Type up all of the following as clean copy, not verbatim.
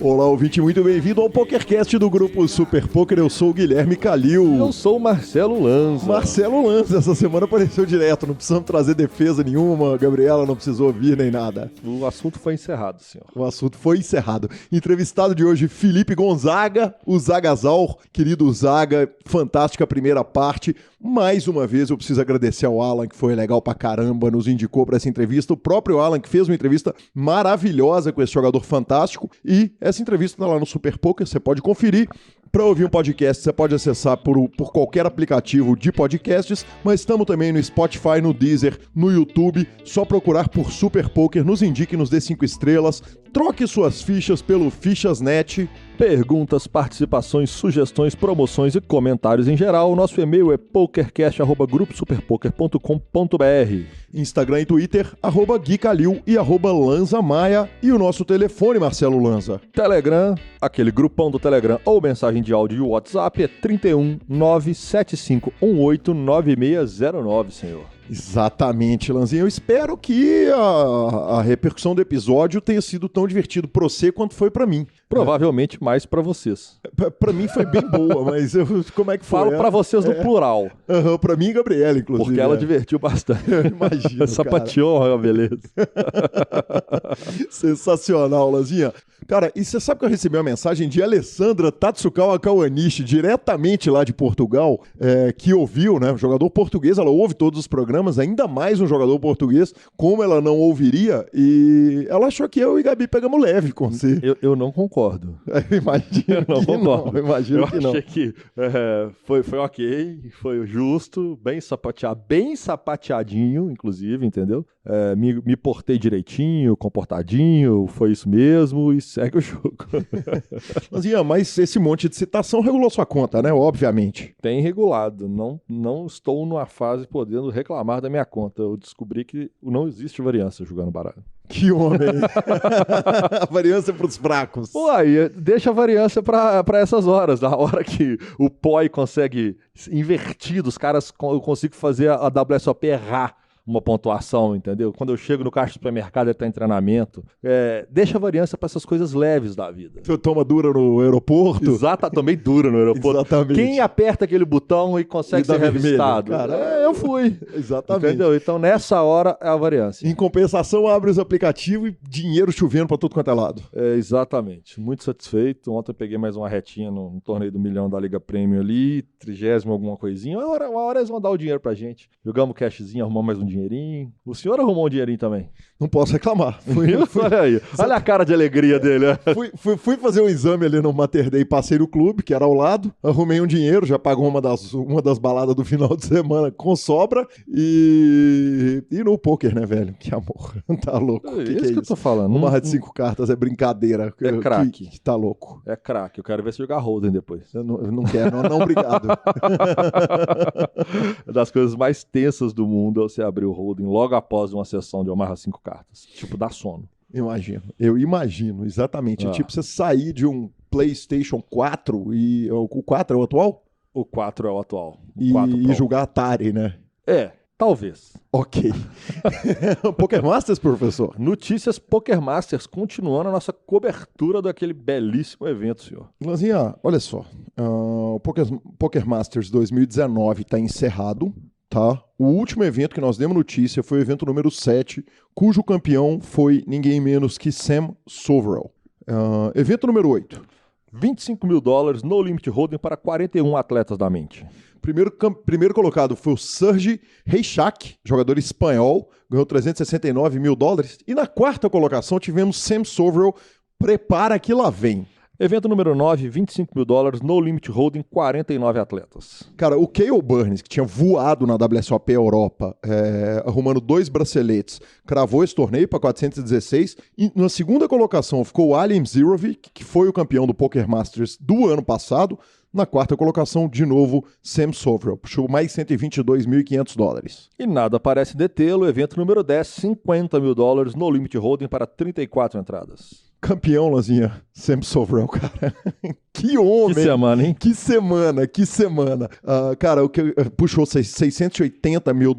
Olá, ouvinte, muito bem-vindo ao PokerCast do Grupo Super Poker. Eu sou o Guilherme Calil. Eu sou o Marcelo Lanza. Marcelo Lanza, essa semana apareceu direto, não precisamos trazer defesa nenhuma, a Gabriela não precisou vir nem nada. O assunto foi encerrado, senhor. O assunto foi encerrado. Entrevistado de hoje, Felipe Gonzaga, o Zagazal, querido Zaga, fantástica primeira parte. Mais uma vez eu preciso agradecer ao Alan, que foi legal pra caramba, nos indicou pra essa entrevista. O próprio Alan, que fez uma entrevista maravilhosa com esse jogador fantástico. E essa entrevista tá lá no Super Poker, você pode conferir. Para ouvir um podcast, você pode acessar por qualquer aplicativo de podcasts, mas estamos também no Spotify, no Deezer, no YouTube. Só procurar por Super Poker, nos indique, nos dê 5 estrelas. Troque suas fichas pelo Fichas.net. Perguntas, participações, sugestões, promoções e comentários em geral. O nosso e-mail é pokercast@gruposuperpoker.com.br. Instagram e Twitter, @GuiCalil e @LanzaMaia. E o nosso telefone, Marcelo Lanza. Telegram, aquele grupão do Telegram ou mensagem de áudio e WhatsApp é 31 97518 9609, senhor. Exatamente, Lanzinha. Eu espero que a repercussão do episódio tenha sido tão divertido pra você quanto foi pra mim. Provavelmente mais pra vocês. Pra mim foi bem boa, mas como é que foi? Falo pra vocês no plural. Pra mim e Gabriela, inclusive. Porque ela divertiu bastante. Eu imagino, Sapateou, beleza. Sensacional, Lanzinha. Cara, e você sabe que eu recebi uma mensagem de Alessandra Tatsukawa Kawanishi, diretamente lá de Portugal, que ouviu, né? Jogador português, ela ouve todos os programas, ainda mais um jogador português, como ela não ouviria, e ela achou que eu e Gabi pegamos leve com você. Eu não concordo. Imagino não que concordo. não. Imagino que não. Eu achei que foi ok, foi justo, bem sapateadinho, inclusive, entendeu? Me portei direitinho, comportadinho, foi isso mesmo, e segue o jogo. Mas esse monte de citação regulou sua conta, né? Obviamente. Tem regulado, não estou numa fase podendo reclamar da minha conta. Eu descobri que não existe variância jogando baralho. Que homem! A variância pros fracos. Pô, aí deixa a variância pra essas horas. Na hora que o POI consegue invertido, os caras, eu consigo fazer a WSOP errar uma pontuação, entendeu? Quando eu chego no caixa do supermercado, ele tá em treinamento. Deixa a variância para essas coisas leves da vida. Você toma dura no aeroporto? Exato, tomei dura no aeroporto. Exatamente. Quem aperta aquele botão e consegue ser revistado? Cara, eu fui. Exatamente. Entendeu? Então, nessa hora, é a variância. Em compensação, abre os aplicativos e dinheiro chovendo para tudo quanto é lado. Exatamente. Muito satisfeito. Ontem eu peguei mais uma retinha no torneio do milhão da Liga Premium ali, 30º alguma coisinha. Uma hora eles vão dar o dinheiro pra gente. Jogamos cashzinho, arrumamos mais um dinheirinho. O senhor arrumou um dinheirinho também? Não posso reclamar. Olha aí. Olha a cara de alegria dele. Fui fazer um exame ali no Mater Dei, passei no clube, que era ao lado, arrumei um dinheiro, já pagou uma das baladas do final de semana com sobra e no poker, né, velho? Que amor. Tá louco. É isso que eu tô falando. Uma barra de 5 cartas é brincadeira. É craque. Que tá louco. É craque. Eu quero ver se jogar Hold'em depois. Eu não quero, não, obrigado. Das coisas mais tensas do mundo é você abrir o Hold'em logo após uma sessão de Omaha 5 cartas. Tipo, dá sono. Eu imagino, exatamente. É tipo você sair de um PlayStation 4 e... O 4 é o atual? O 4 é o atual. E jogar Atari, né? Talvez. Ok. Poker Masters, professor? Notícias Poker Masters, continuando a nossa cobertura daquele belíssimo evento, senhor. Lanzinha, olha só. O Poker Masters 2019 está encerrado, tá? O último evento que nós demos notícia foi o evento número 7, cujo campeão foi ninguém menos que Sam Soverell. Evento número 8. $25 mil no limit holding para 41 atletas da mente. Primeiro colocado foi o Sergi Reichak, jogador espanhol, ganhou $369 mil. E na quarta colocação tivemos Sam Soverell, prepara que lá vem. Evento número 9, $25 mil, no limit holding, 49 atletas. Cara, o Cale Burns, que tinha voado na WSOP Europa, arrumando 2 braceletes, cravou esse torneio para 416. E na segunda colocação ficou o Alem Zirovic, que foi o campeão do Poker Masters do ano passado. Na quarta colocação, de novo, Sam Soverell, puxou mais $122.500. E nada parece detê-lo. Evento número 10, $50 mil, no limit holding para 34 entradas. Campeão, Lanzinha. Sam Sovrel, cara. Que homem. Que semana, hein? Que semana. Cara, o que puxou $680 mil.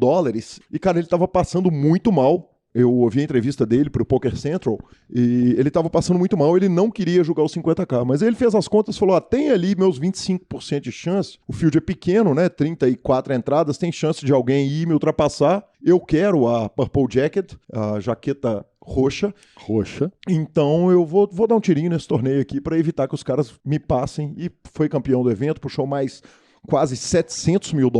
E, cara, ele tava passando muito mal. Eu ouvi a entrevista dele pro Poker Central e ele tava passando muito mal, ele não queria jogar os 50k, mas ele fez as contas e falou, tem ali meus 25% de chance, o field é pequeno, né, 34 entradas, tem chance de alguém ir me ultrapassar, eu quero a Purple Jacket, a jaqueta roxa, então eu vou dar um tirinho nesse torneio aqui para evitar que os caras me passem, e foi campeão do evento, puxou mais quase $700 mil,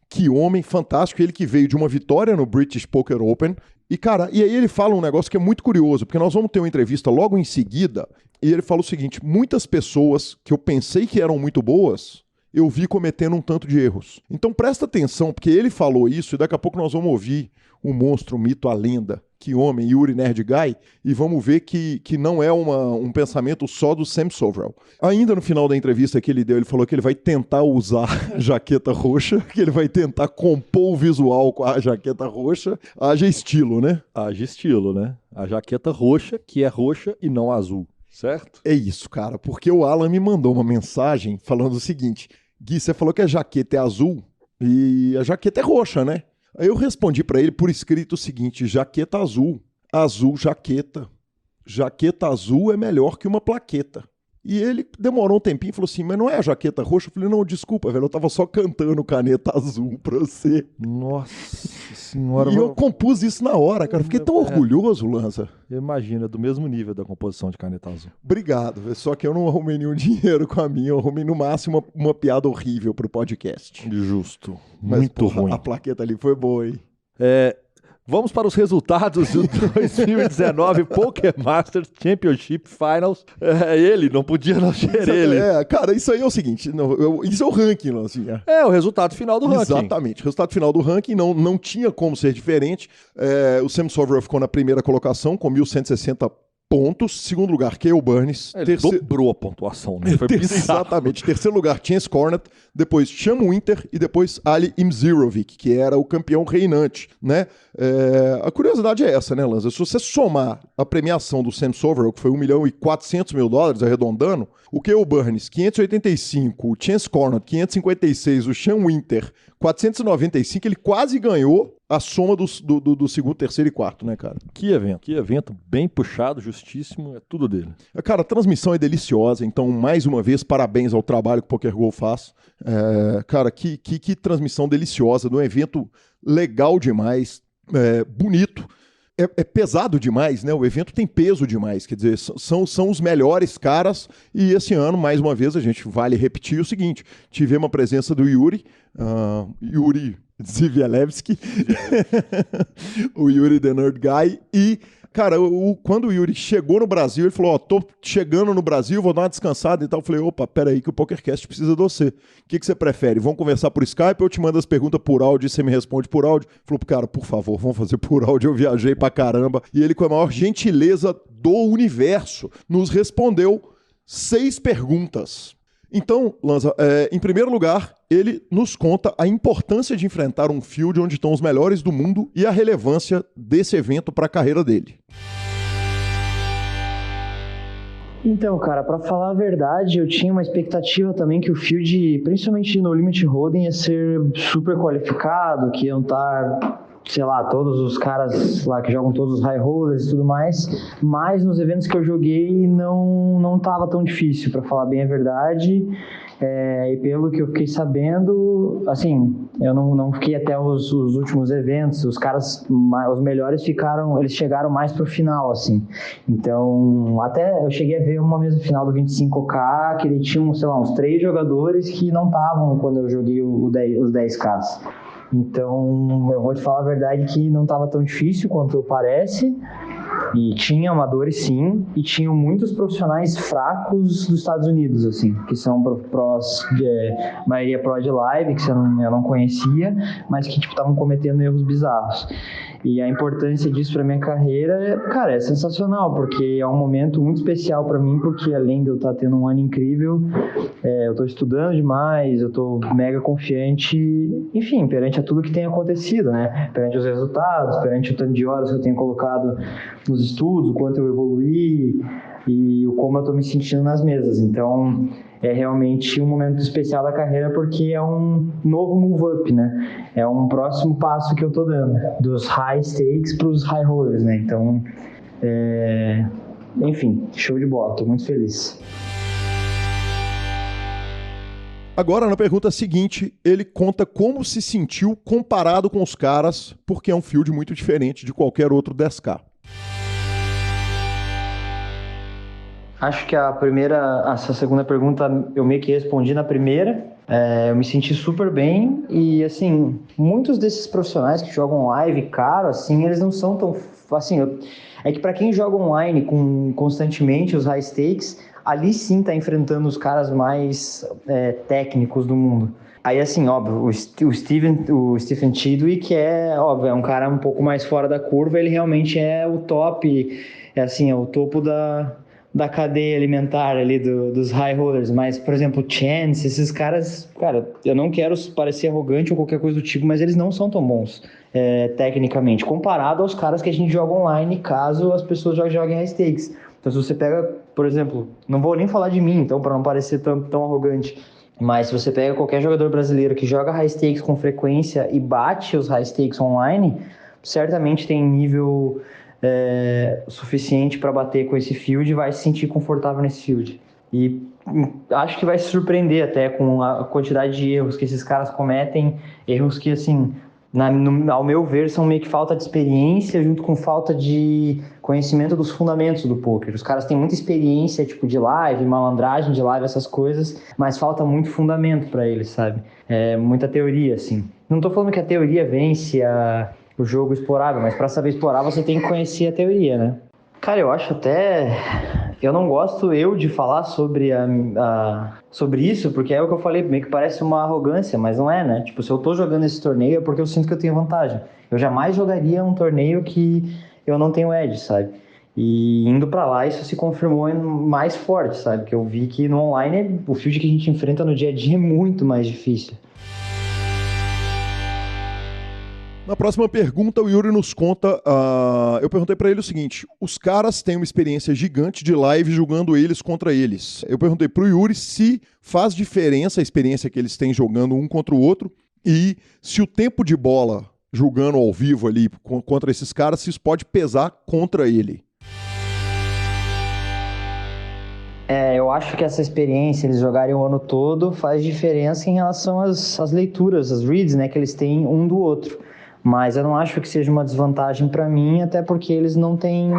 que homem fantástico, ele que veio de uma vitória no British Poker Open. E, cara, e aí ele fala um negócio que é muito curioso, porque nós vamos ter uma entrevista logo em seguida, e ele fala o seguinte, muitas pessoas que eu pensei que eram muito boas, eu vi cometendo um tanto de erros. Então presta atenção, porque ele falou isso, e daqui a pouco nós vamos ouvir o monstro, o mito, a lenda, que homem, Yuri Nerd Guy, e vamos ver que não é um pensamento só do Sam Sovrel. Ainda no final da entrevista que ele deu, ele falou que ele vai tentar usar a jaqueta roxa, que ele vai tentar compor o visual com a jaqueta roxa. Haja estilo, né? Haja estilo, né? A jaqueta roxa, que é roxa e não azul, certo? É isso, cara, porque o Alan me mandou uma mensagem falando o seguinte, Gui, você falou que a jaqueta é azul e a jaqueta é roxa, né? Aí eu respondi pra ele por escrito o seguinte, jaqueta azul, azul jaqueta, jaqueta azul é melhor que uma plaqueta. E ele demorou um tempinho e falou assim, mas não é a jaqueta roxa? Eu falei, não, desculpa, velho, eu tava só cantando caneta azul pra você. Nossa senhora. E eu compus isso na hora, cara, fiquei tão orgulhoso, Lanza. Imagina, do mesmo nível da composição de caneta azul. Obrigado, só que eu não arrumei nenhum dinheiro com a minha, eu arrumei no máximo uma piada horrível pro podcast. Justo, mas, muito ruim. A plaqueta ali foi boa, hein? Vamos para os resultados do 2019 Poker Masters Championship Finals. Ele, não podia não ser ele. Cara, isso aí é o seguinte, isso é o ranking, não, assim. É o resultado final do ranking. Exatamente, o resultado final do ranking não tinha como ser diferente. O Sam Sovrel ficou na primeira colocação com 1.160 pontos. Segundo lugar, Cale Burns. Ele dobrou a pontuação, né? Foi exatamente. Terceiro lugar, Chance Cornet. Depois, Sean Winter. E depois, Ali Imzirovic, que era o campeão reinante, né? A curiosidade é essa, né, Lanza? Se você somar a premiação do Sam Sovrel, que foi $1.400.000, arredondando, o Cale Burns, 585, o Chance Cornet, 556, o Sean Winter, 495, ele quase ganhou a soma do segundo, terceiro e quarto, né, cara? Que evento bem puxado, justíssimo, é tudo dele. Cara, a transmissão é deliciosa, então, mais uma vez, parabéns ao trabalho que o PokerGo faz. Cara, que transmissão deliciosa, de um evento legal demais, bonito. É pesado demais, né? O evento tem peso demais, quer dizer, são os melhores caras, e esse ano, mais uma vez, a gente vale repetir o seguinte, tivemos a presença do Yuri Zivielewski, o Yuri The Nerd Guy, e, cara, quando o Yuri chegou no Brasil, ele falou, tô chegando no Brasil, vou dar uma descansada e tal. Eu falei, opa, peraí que o PokerCast precisa de você. O que você prefere? Vamos conversar por Skype, eu te mando as perguntas por áudio e você me responde por áudio? Ele falou, cara, por favor, vamos fazer por áudio, eu viajei pra caramba. E ele, com a maior gentileza do universo, nos respondeu 6 perguntas. Então, Lanza, em primeiro lugar, ele nos conta a importância de enfrentar um field onde estão os melhores do mundo e a relevância desse evento para a carreira dele. Então, cara, pra falar a verdade, eu tinha uma expectativa também que o field, principalmente de No Limit Hold'em, ia ser super qualificado, que iam estar, sei lá, todos os caras lá que jogam todos os high holders e tudo mais, mas nos eventos que eu joguei não tava tão difícil, pra falar bem a verdade. E pelo que eu fiquei sabendo, assim, eu não fiquei até os últimos eventos, os caras, os melhores eles chegaram mais pro final, assim. Então, até eu cheguei a ver uma mesa final do 25K, que ele tinha, sei lá, uns 3 jogadores que não estavam quando eu joguei os 10Ks. Então, eu vou te falar a verdade que não estava tão difícil quanto parece. E tinha amadores, sim, e tinham muitos profissionais fracos dos Estados Unidos, assim, que são prós, maioria pró de live, que eu não conhecia, mas que, tipo, estavam cometendo erros bizarros. E a importância disso pra minha carreira, cara, é sensacional, porque é um momento muito especial pra mim, porque além de eu estar tendo um ano incrível, eu tô estudando demais, eu tô mega confiante, enfim, perante a tudo que tem acontecido, né? Perante os resultados, perante o tanto de horas que eu tenho colocado nos meus estudos, o quanto eu evoluí e o como eu tô me sentindo nas mesas. Então, é realmente um momento especial da carreira porque é um novo move-up, né? É um próximo passo que eu tô dando, dos high stakes para os high rollers, né? Então, enfim, show de bola, tô muito feliz. Agora, na pergunta seguinte, ele conta como se sentiu comparado com os caras, porque é um field muito diferente de qualquer outro 10K. Acho que essa segunda pergunta eu meio que respondi na primeira. Eu me senti super bem e, assim, muitos desses profissionais que jogam live caro, assim, eles não são tão... Assim, é que para quem joga online constantemente os high stakes, ali sim tá enfrentando os caras mais técnicos do mundo. Aí, assim, óbvio, o Stephen Chidwick óbvio, é um cara um pouco mais fora da curva, ele realmente é o top, é o topo da cadeia alimentar ali dos high rollers, mas, por exemplo, Chance, esses caras, cara, eu não quero parecer arrogante ou qualquer coisa do tipo, mas eles não são tão bons tecnicamente, comparado aos caras que a gente joga online, caso as pessoas joguem high stakes. Então, se você pega, por exemplo, não vou nem falar de mim, então, para não parecer tão arrogante, mas se você pega qualquer jogador brasileiro que joga high stakes com frequência e bate os high stakes online, certamente tem nível suficiente para bater com esse field e vai se sentir confortável nesse field. E acho que vai se surpreender até com a quantidade de erros que esses caras cometem, erros que, assim, ao meu ver, são meio que falta de experiência junto com falta de conhecimento dos fundamentos do poker. Os caras têm muita experiência, tipo, de live, malandragem de live, essas coisas, mas falta muito fundamento para eles, sabe? Muita teoria, assim. Não tô falando que a teoria vence o jogo explorável, mas para saber explorar você tem que conhecer a teoria, né? Cara, eu acho até... Eu não gosto de falar sobre sobre isso, porque é o que eu falei, meio que parece uma arrogância, mas não é, né? Tipo, se eu tô jogando esse torneio é porque eu sinto que eu tenho vantagem. Eu jamais jogaria um torneio que eu não tenho edge, sabe? E indo pra lá, isso se confirmou mais forte, sabe? Que eu vi que no online, o field que a gente enfrenta no dia a dia é muito mais difícil. Na próxima pergunta, o Yuri nos conta... eu perguntei pra ele o seguinte: os caras têm uma experiência gigante de live jogando eles contra eles. Eu perguntei pro Yuri se faz diferença a experiência que eles têm jogando um contra o outro e se o tempo de bola jogando ao vivo ali contra esses caras, se isso pode pesar contra ele. Eu acho que essa experiência, eles jogarem o ano todo, faz diferença em relação às leituras, às reads, né, que eles têm um do outro. Mas eu não acho que seja uma desvantagem para mim, até porque eles não têm,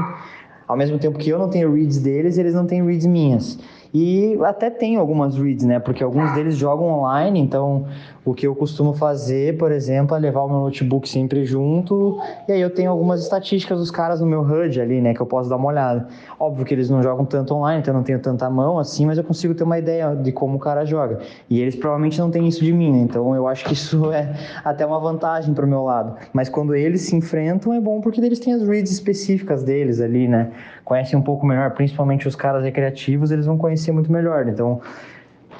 ao mesmo tempo que eu não tenho reads deles, eles não têm reads minhas. E até tenho algumas reads, né? Porque alguns deles jogam online, então o que eu costumo fazer, por exemplo, é levar o meu notebook sempre junto, e aí eu tenho algumas estatísticas dos caras no meu HUD ali, né? Que eu posso dar uma olhada. Óbvio que eles não jogam tanto online, então eu não tenho tanta mão assim, mas eu consigo ter uma ideia de como o cara joga. E eles provavelmente não têm isso de mim, né? Então eu acho que isso é até uma vantagem pro meu lado. Mas quando eles se enfrentam é bom porque eles têm as reads específicas deles ali, né? Conhecem um pouco melhor, principalmente os caras recreativos, eles vão conhecer muito melhor. Então,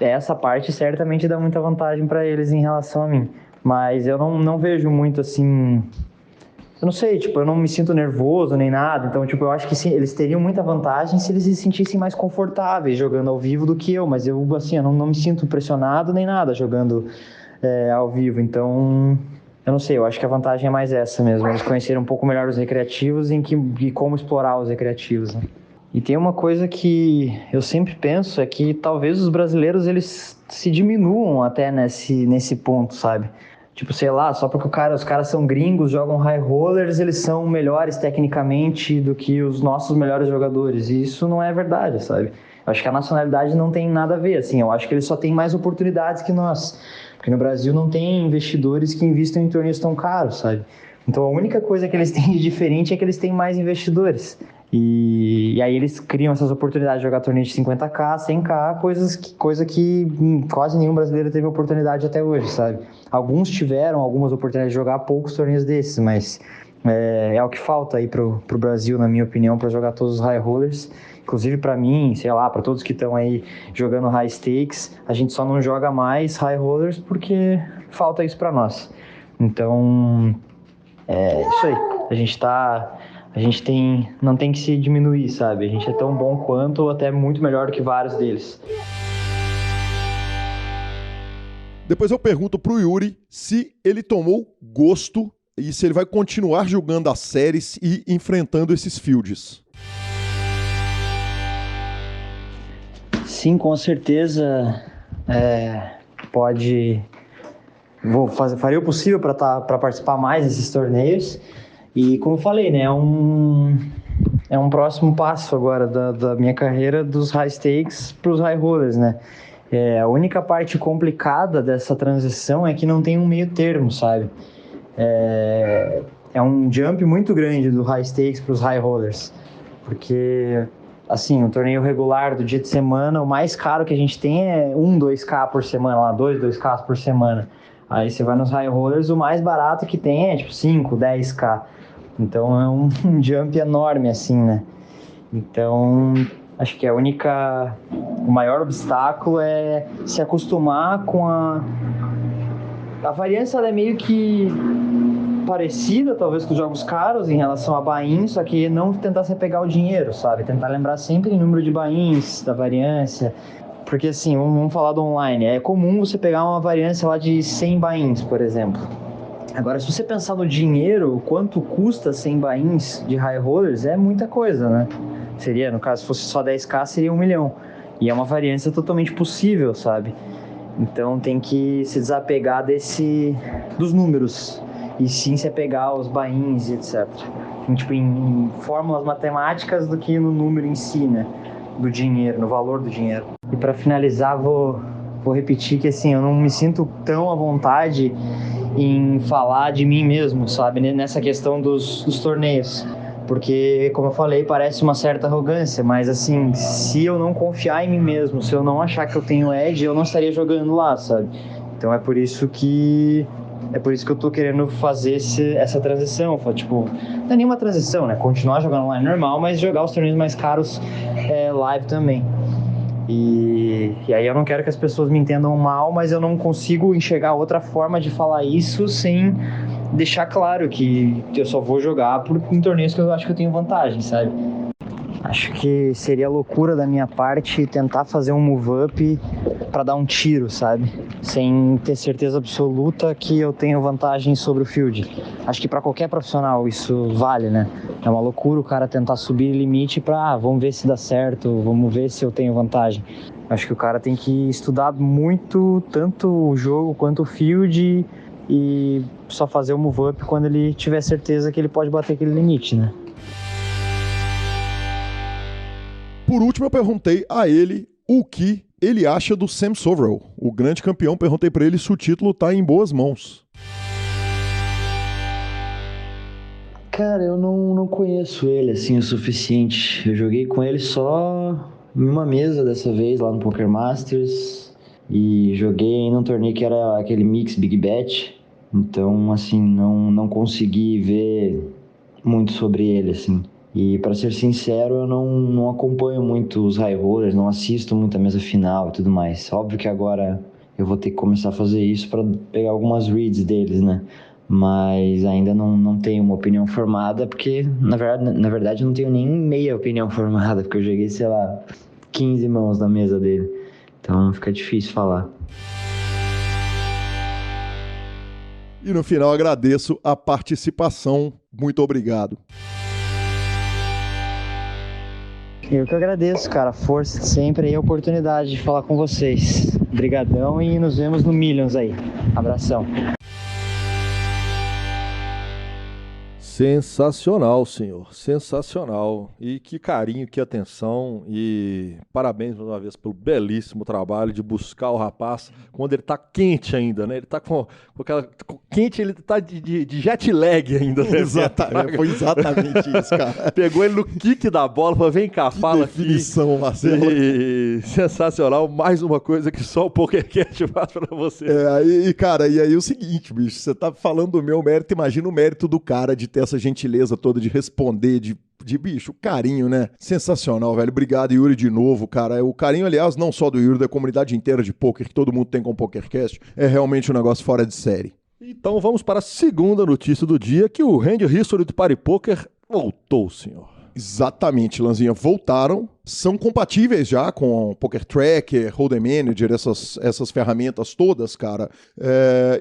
essa parte certamente dá muita vantagem para eles em relação a mim. Mas eu não vejo muito assim... Eu não sei, tipo, eu não me sinto nervoso nem nada. Então, tipo, eu acho que sim, eles teriam muita vantagem se eles se sentissem mais confortáveis jogando ao vivo do que eu. Mas eu, assim, eu não me sinto pressionado nem nada jogando ao vivo. Então... Eu não sei, eu acho que a vantagem é mais essa mesmo. Eles conheceram um pouco melhor os recreativos e como explorar os recreativos, né? E tem uma coisa que eu sempre penso, é que talvez os brasileiros, eles se diminuam até nesse ponto, sabe? Tipo, sei lá, só porque os caras são gringos, jogam high rollers, eles são melhores tecnicamente do que os nossos melhores jogadores. E isso não é verdade, sabe? Eu acho que a nacionalidade não tem nada a ver, assim. Eu acho que eles só têm mais oportunidades que nós. Porque no Brasil não tem investidores que investem em torneios tão caros, sabe? Então a única coisa que eles têm de diferente é que eles têm mais investidores. E aí eles criam essas oportunidades de jogar torneios de 50k, 100k, coisa que quase nenhum brasileiro teve oportunidade até hoje, sabe? Alguns tiveram algumas oportunidades de jogar poucos torneios desses, mas é o que falta aí pro Brasil, na minha opinião, para jogar todos os high rollers. Inclusive para mim, sei lá, para todos que estão aí jogando high stakes, a gente só não joga mais high rollers porque falta isso para nós. Então, é isso aí. A gente tá a gente não tem que se diminuir, sabe? A gente é tão bom quanto ou até muito melhor do que vários deles. Depois eu pergunto pro Yuri se ele tomou gosto e se ele vai continuar jogando as séries e enfrentando esses fields. Sim, com certeza. Farei o possível para participar mais desses torneios. E como eu falei, né, é um próximo passo agora da minha carreira dos high stakes para os high rollers, né? A única parte complicada dessa transição é que não tem um meio termo, sabe? É um jump muito grande do high stakes para os high rollers, porque assim, o torneio regular do dia de semana, o mais caro que a gente tem é 2K por semana, lá 2K por semana. Aí você vai nos high rollers, o mais barato que tem é tipo 5, 10K. Então é um jump enorme assim, né? Então acho que o maior obstáculo é se acostumar com a variância. Ela é meio que parecida, talvez, com os jogos caros em relação a buy-in, só que não tentar se apegar ao dinheiro, sabe? Tentar lembrar sempre o número de buy-ins, da variância. Porque assim, vamos falar do online. É comum você pegar uma variância lá de 100 buy-ins, por exemplo. Agora, se você pensar no dinheiro, quanto custa 100 buy-ins de high rollers, é muita coisa, né? No caso, se fosse só 10K, seria 1 milhão. E é uma variância totalmente possível, sabe? Então tem que se desapegar dos números e sim se apegar aos buy-ins e etc. Tipo, em fórmulas matemáticas do que no número em si, né? Do dinheiro, no valor do dinheiro. E para finalizar, vou repetir que assim, eu não me sinto tão à vontade em falar de mim mesmo, sabe? Nessa questão dos torneios. Porque, como eu falei, parece uma certa arrogância, mas assim, se eu não confiar em mim mesmo, se eu não achar que eu tenho edge, eu não estaria jogando lá, sabe? Então é por isso que eu tô querendo fazer essa transição. Tipo, não é nenhuma transição, né? Continuar jogando online normal, mas jogar os torneios mais caros live também. E aí eu não quero que as pessoas me entendam mal, mas eu não consigo enxergar outra forma de falar isso sem deixar claro que eu só vou jogar em torneios que eu acho que eu tenho vantagem, sabe? Acho que seria loucura da minha parte tentar fazer um move-up para dar um tiro, sabe? Sem ter certeza absoluta que eu tenho vantagem sobre o field. Acho que para qualquer profissional isso vale, né? É uma loucura o cara tentar subir limite para vamos ver se dá certo, vamos ver se eu tenho vantagem. Acho que o cara tem que estudar muito, tanto o jogo quanto o field, e só fazer o move-up quando ele tiver certeza que ele pode bater aquele limite, né? Por último, eu perguntei a ele o que ele acha do Sam Soverell, o grande campeão. Perguntei para ele se o título tá em boas mãos. Cara, eu não conheço ele assim o suficiente. Eu joguei com ele só em uma mesa dessa vez, lá no Poker Masters. E joguei num torneio que era aquele Mix Big Bet. Então, assim, não consegui ver muito sobre ele, assim. E, para ser sincero, eu não acompanho muito os high rollers, não assisto muito a mesa final e tudo mais. Óbvio que agora eu vou ter que começar a fazer isso para pegar algumas reads deles, né? Mas ainda não tenho uma opinião formada, porque, na verdade, eu não tenho nem meia opinião formada, porque eu joguei, sei lá, 15 mãos na mesa dele. Então, fica difícil falar. E no final agradeço a participação. Muito obrigado. Eu que agradeço, cara. Força sempre aí, a oportunidade de falar com vocês. Obrigadão e nos vemos no Millions aí. Abração. Sensacional, senhor. Sensacional. E que carinho, que atenção. E parabéns mais uma vez pelo belíssimo trabalho de buscar o rapaz quando ele tá quente ainda, né? Ele tá com aquela... Quente, ele tá de jet lag ainda, né? Exatamente, foi exatamente isso, cara. Pegou ele no kick da bola, falou, vem cá, fala aqui. Definição, Marcelo. Sensacional. Mais uma coisa que só o PokerCast faz pra você. Cara, e aí o seguinte, bicho, você tá falando do meu mérito, imagina o mérito do cara de ter essa gentileza toda de responder, de bicho, carinho, né? Sensacional, velho. Obrigado, Yuri, de novo, cara. O carinho, aliás, não só do Yuri, da comunidade inteira de poker que todo mundo tem com o PokerCast, é realmente um negócio fora de série. Então vamos para a segunda notícia do dia, que o Hand History do Party Poker Voltou, senhor. Exatamente, Lanzinha, voltaram, são compatíveis já com o Poker Tracker, Hold'em Manager, essas ferramentas todas, cara.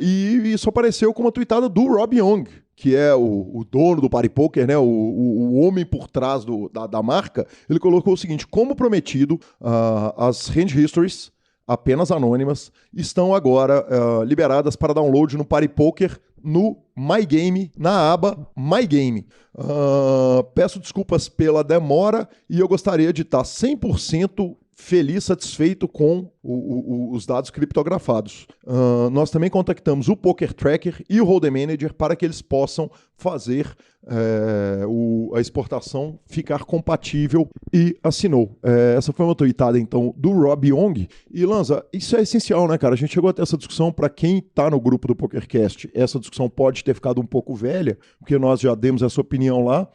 E isso apareceu com uma tweetada do Rob Young, que é o dono do Party Poker, né, o homem por trás da marca. Ele colocou o seguinte: como prometido, as Hand Histories, apenas anônimas, estão agora liberadas para download no Party Poker, no My Game, na aba My Game. Peço desculpas pela demora e eu gostaria de estar 100% feliz, satisfeito com os dados criptografados. Nós também contactamos o Poker Tracker e o Hold'em Manager para que eles possam fazer a exportação ficar compatível, e assinou. Essa foi uma tweetada, então, do Rob Young. E, Lanza, isso é essencial, né, cara? A gente chegou até essa discussão, para quem está no grupo do PokerCast, essa discussão pode ter ficado um pouco velha, porque nós já demos essa opinião lá,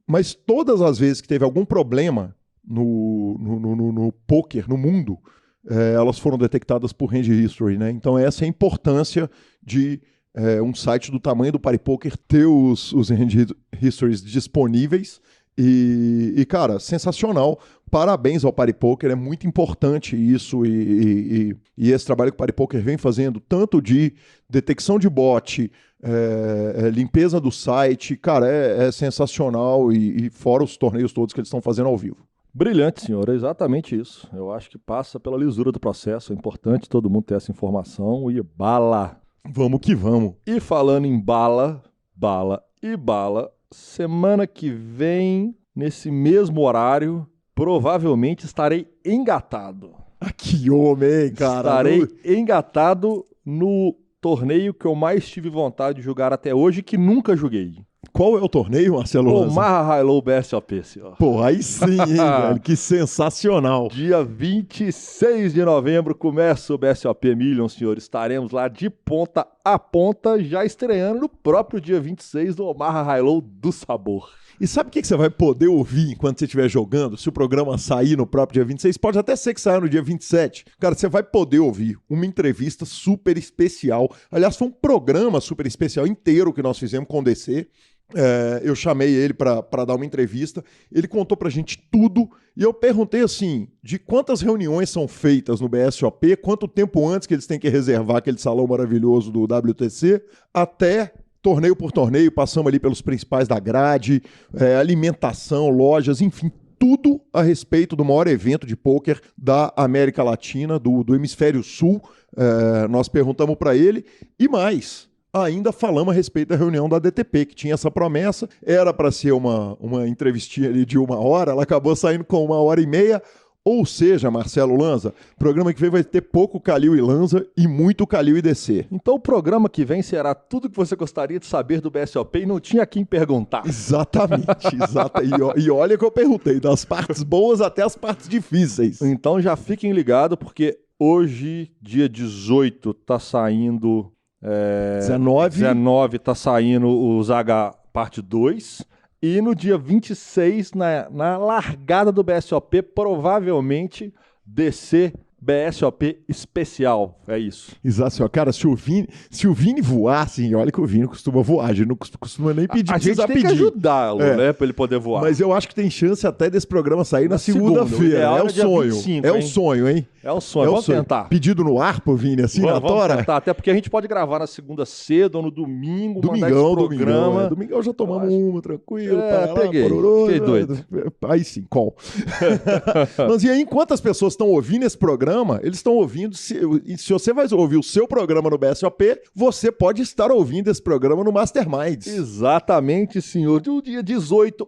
mas todas as vezes que teve algum problema no poker, no mundo, elas foram detectadas por Hand History, né? Então essa é a importância de um site do tamanho do Party Poker ter os Hand Histories disponíveis. E, cara, sensacional. Parabéns ao Party Poker, é muito importante isso, e esse trabalho que o Party Poker vem fazendo, tanto de detecção de bot, limpeza do site, cara, é sensacional, e fora os torneios todos que eles estão fazendo ao vivo. Brilhante, senhor, é exatamente isso. Eu acho que passa pela lisura do processo, é importante todo mundo ter essa informação, e bala. Vamos que vamos. E falando em bala, semana que vem, nesse mesmo horário, provavelmente estarei engatado. Que homem, cara. Estarei engatado no torneio que eu mais tive vontade de jogar até hoje, que nunca joguei. Qual é o torneio, Marcelo? Omaha High Low BSOP, senhor. Pô, aí sim, hein, velho? Que sensacional. Dia 26 de novembro começa o BSOP Million, senhor. Estaremos lá de ponta a ponta, já estreando no próprio dia 26 do Omaha High Low do Sabor. E sabe o que você vai poder ouvir enquanto você estiver jogando? Se o programa sair no próprio dia 26, pode até ser que saia no dia 27. Cara, você vai poder ouvir uma entrevista super especial. Aliás, foi um programa super especial inteiro que nós fizemos com o DC. Eu chamei ele para dar uma entrevista. Ele contou pra gente tudo. E eu perguntei assim, de quantas reuniões são feitas no BSOP, quanto tempo antes que eles têm que reservar aquele salão maravilhoso do WTC, até... torneio por torneio, passamos ali pelos principais da grade, alimentação, lojas, enfim, tudo a respeito do maior evento de pôquer da América Latina, do Hemisfério Sul. Nós perguntamos para ele, e mais, ainda falamos a respeito da reunião da DTP, que tinha essa promessa, era para ser uma entrevistinha ali de 1 hora, ela acabou saindo com 1h30, ou seja, Marcelo Lanza, programa que vem vai ter pouco Calil e Lanza e muito Calil e DC. Então o programa que vem será tudo que você gostaria de saber do BSOP e não tinha quem perguntar. Exatamente, e olha que eu perguntei, das partes boas até as partes difíceis. Então já fiquem ligados, porque hoje, dia 18, tá saindo... 19 tá saindo o Zaga parte 2... E no dia 26, na largada do BSOP, provavelmente DC BSOP especial. É isso. Exato, senhor. Cara, se o Vini voar, assim, olha que o Vini costuma voar, a gente não costuma nem pedir. A gente tem que ajudá-lo, né, pra ele poder voar. Mas eu acho que tem chance até desse programa sair na segunda-feira. É o sonho. 25, o sonho, hein? É o sonho. Vamos tentar. Pedido no ar pro Vini, assim, na tora? Vamos tentar. Até porque a gente pode gravar na segunda cedo ou no domingo, mandar esse programa. Domingão já tomamos uma, tranquilo. Peguei. Fiquei doido. Aí sim, call. Mas e aí, enquanto as pessoas estão ouvindo esse programa, eles estão ouvindo, se você vai ouvir o seu programa no BSOP, você pode estar ouvindo esse programa no Masterminds. Exatamente, senhor. Do dia 18,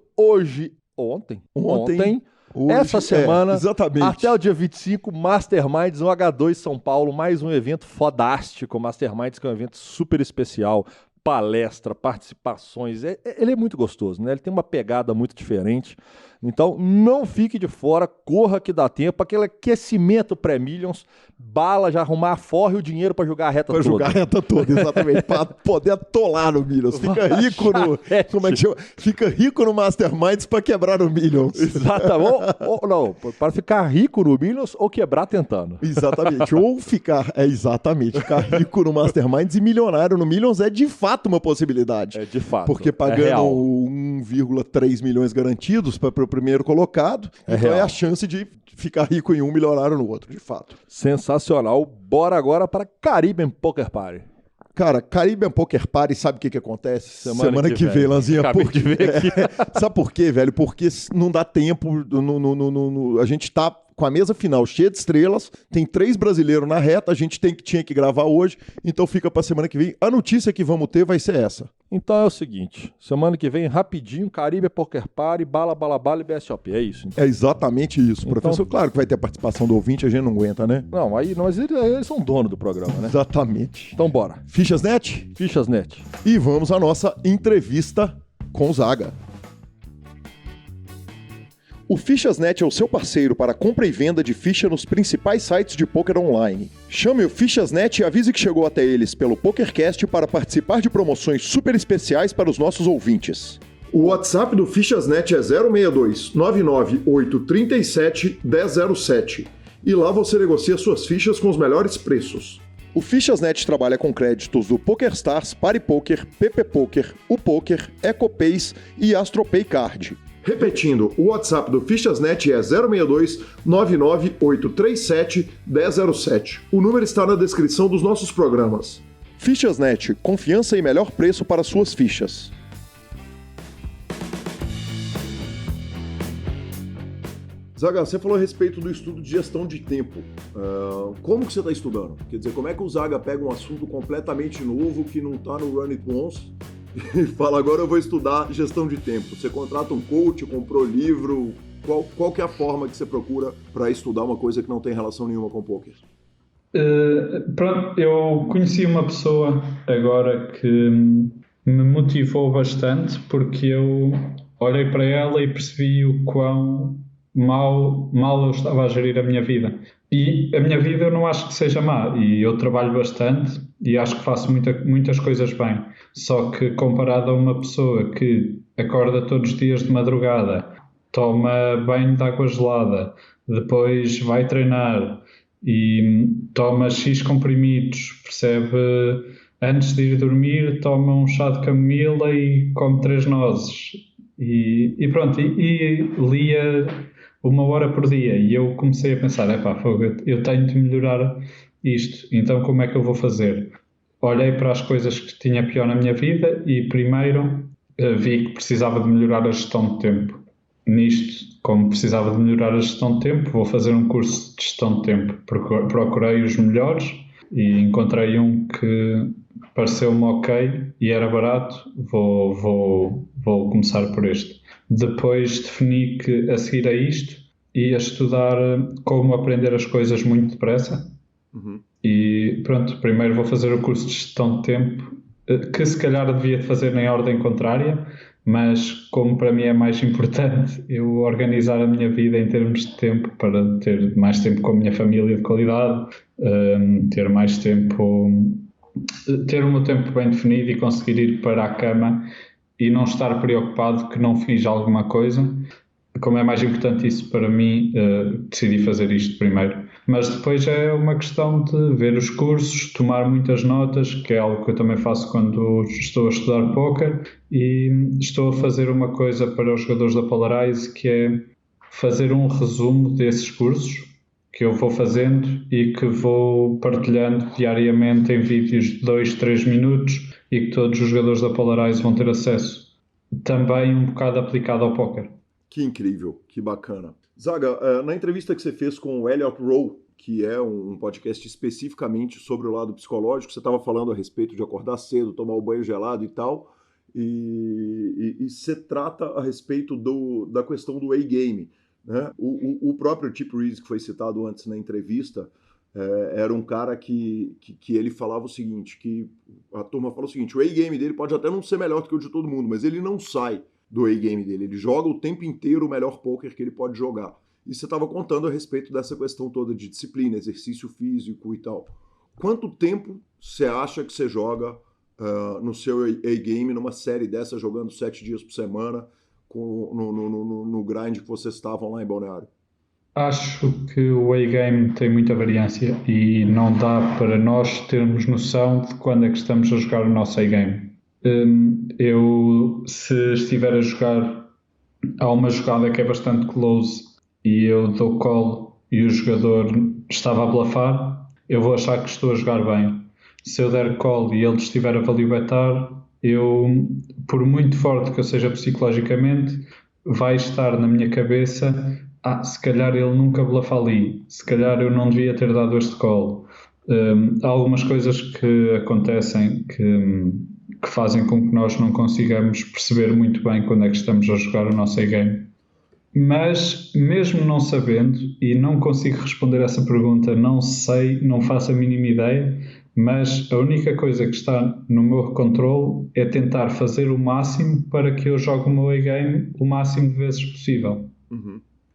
ontem. Hoje, essa semana, exatamente. Até o dia 25, Masterminds no H2 São Paulo, mais um evento fodástico. Masterminds, que é um evento super especial, palestra, participações, ele é muito gostoso, né? Ele tem uma pegada muito diferente. Então, não fique de fora, corra que dá tempo, aquele aquecimento pré-Millions, bala, já arrumar a forra e o dinheiro para jogar a reta toda. Para jogar a reta toda, exatamente, para poder atolar no Millions. Fica rico no... Como é que chama? Fica rico no Masterminds para quebrar no Millions. Exatamente. Não, para ficar rico no Millions ou quebrar tentando. Exatamente. Ou ficar rico no Masterminds e milionário no Millions é de fato uma possibilidade. É de fato. Porque pagando 1,3 milhões garantidos para o primeiro colocado. Então real. é a chance de ficar rico em um, milionário no outro, de fato. Sensacional. Bora agora para Caribbean Poker Party. Cara, Caribbean Poker Party, sabe o que acontece? Semana que vem, Lanzinha. De ver aqui. Sabe por quê, velho? Porque não dá tempo, a gente tá com a mesa final cheia de estrelas, tem 3 brasileiros na reta, a gente tinha que gravar hoje, então fica pra semana que vem. A notícia que vamos ter vai ser essa. Então é o seguinte, semana que vem, rapidinho, Caribe Poker Party, bala, e BSOP, é isso? Então. É exatamente isso, professor. Claro que vai ter a participação do ouvinte, a gente não aguenta, né? Não, mas eles são dono do programa, né? Exatamente. Então bora. Fichas Net? Fichas Net. E vamos à nossa entrevista com o Zaga. O Fichas.net é o seu parceiro para compra e venda de ficha nos principais sites de poker online. Chame o Fichas.net e avise que chegou até eles pelo PokerCast para participar de promoções super especiais para os nossos ouvintes. O WhatsApp do Fichas.net é 062 99837 1007 e lá você negocia suas fichas com os melhores preços. O Fichas.net trabalha com créditos do PokerStars, PariPoker, PP Poker, UPoker, EcoPays e AstroPay Card. Repetindo, o WhatsApp do Fichas.net é 062 99837 1007. O número está na descrição dos nossos programas. Fichas.net, confiança e melhor preço para suas fichas. Zaga, você falou a respeito do estudo de gestão de tempo. Como que você está estudando? Quer dizer, como é que o Zaga pega um assunto completamente novo que não está no Run It Once e fala, agora eu vou estudar gestão de tempo? Você contrata um coach, comprou livro? Qual que é a forma que você procura para estudar uma coisa que não tem relação nenhuma com poker? Pronto, eu conheci uma pessoa agora que me motivou bastante, porque eu olhei para ela e percebi o quão mal eu estava a gerir a minha vida. E a minha vida eu não acho que seja má, e eu trabalho bastante e acho que faço muitas coisas bem. Só que comparado a uma pessoa que acorda todos os dias de madrugada, toma banho de água gelada, depois vai treinar e toma X comprimidos, percebe? Antes de ir dormir toma um chá de camomila e come 3 nozes e pronto, e lia 1 hora por dia, e eu comecei a pensar, eu tenho de melhorar isto, então como é que eu vou fazer? Olhei para as coisas que tinha pior na minha vida e primeiro vi que precisava de melhorar a gestão de tempo. Nisto, como precisava de melhorar a gestão de tempo, vou fazer um curso de gestão de tempo. Procurei os melhores e encontrei um que pareceu-me ok e era barato, vou começar por este. Depois defini que a seguir a isto ia estudar como aprender as coisas muito depressa. E pronto, primeiro vou fazer o curso de gestão de tempo, que se calhar devia fazer em ordem contrária, mas como para mim é mais importante eu organizar a minha vida em termos de tempo, para ter mais tempo com a minha família de qualidade, ter mais tempo, ter o meu tempo bem definido e conseguir ir para a cama e não estar preocupado que não fiz alguma coisa. Como é mais importante isso para mim, decidi fazer isto primeiro. Mas depois é uma questão de ver os cursos, tomar muitas notas, que é algo que eu também faço quando estou a estudar póquer, e estou a fazer uma coisa para os jogadores da Polarize, que é fazer um resumo desses cursos que eu vou fazendo e que vou partilhando diariamente em vídeos de 2-3 minutos e que todos os jogadores da Polarize vão ter acesso. Também um bocado aplicado ao póquer. Que incrível, que bacana. Zaga, na entrevista que você fez com o Elliot Rowe, que é um podcast especificamente sobre o lado psicológico, você estava falando a respeito de acordar cedo, tomar o banho gelado e tal, e você trata a respeito da questão do A-game, né? O próprio Chip Reese, que foi citado antes na entrevista, era um cara que ele falava o seguinte, que a turma fala o seguinte, o A-game dele pode até não ser melhor do que o de todo mundo, mas ele não sai do A-game dele, ele joga o tempo inteiro o melhor poker que ele pode jogar. E você estava contando a respeito dessa questão toda de disciplina, exercício físico e tal. Quanto tempo você acha que você joga no seu A-game, numa série dessa, jogando 7 dias por semana, no grind que vocês estavam lá em Balneário? Acho que o A-game tem muita variância e não dá para nós termos noção de quando é que estamos a jogar o nosso A-game. Eu, se estiver a jogar, há uma jogada que é bastante close e eu dou call e o jogador estava a blafar, eu vou achar que estou a jogar bem. Se eu der call e ele estiver a value betar, eu, por muito forte que eu seja psicologicamente, vai estar na minha cabeça, se calhar ele nunca blafa ali, se calhar eu não devia ter dado este call. Há algumas coisas que acontecem que fazem com que nós não consigamos perceber muito bem quando é que estamos a jogar o nosso A-game. Mas, mesmo não sabendo, e não consigo responder essa pergunta, não sei, não faço a mínima ideia, mas a única coisa que está no meu controle é tentar fazer o máximo para que eu jogue o meu A-game o máximo de vezes possível.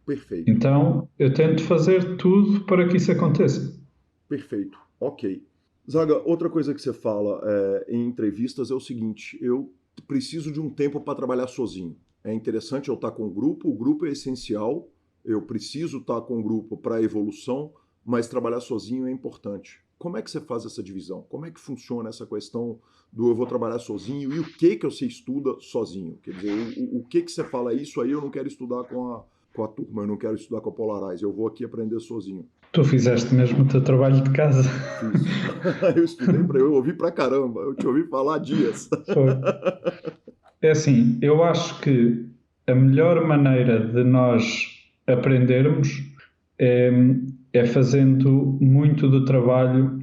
Perfeito. Então, eu tento fazer tudo para que isso aconteça. Perfeito, ok. Zaga, outra coisa que você fala em entrevistas é o seguinte: eu preciso de um tempo para trabalhar sozinho. É interessante eu estar com o grupo é essencial, eu preciso estar com o grupo para a evolução, mas trabalhar sozinho é importante. Como é que você faz essa divisão? Como é que funciona essa questão do eu vou trabalhar sozinho e o que você estuda sozinho? Quer dizer, o que você fala, isso aí eu não quero estudar com a turma, eu não quero estudar com a Polarize, eu vou aqui aprender sozinho. Tu fizeste mesmo o teu trabalho de casa. Fiz. Eu estudei, eu ouvi pra caramba, eu te ouvi falar dias. Foi. É assim, eu acho que a melhor maneira de nós aprendermos é fazendo muito do trabalho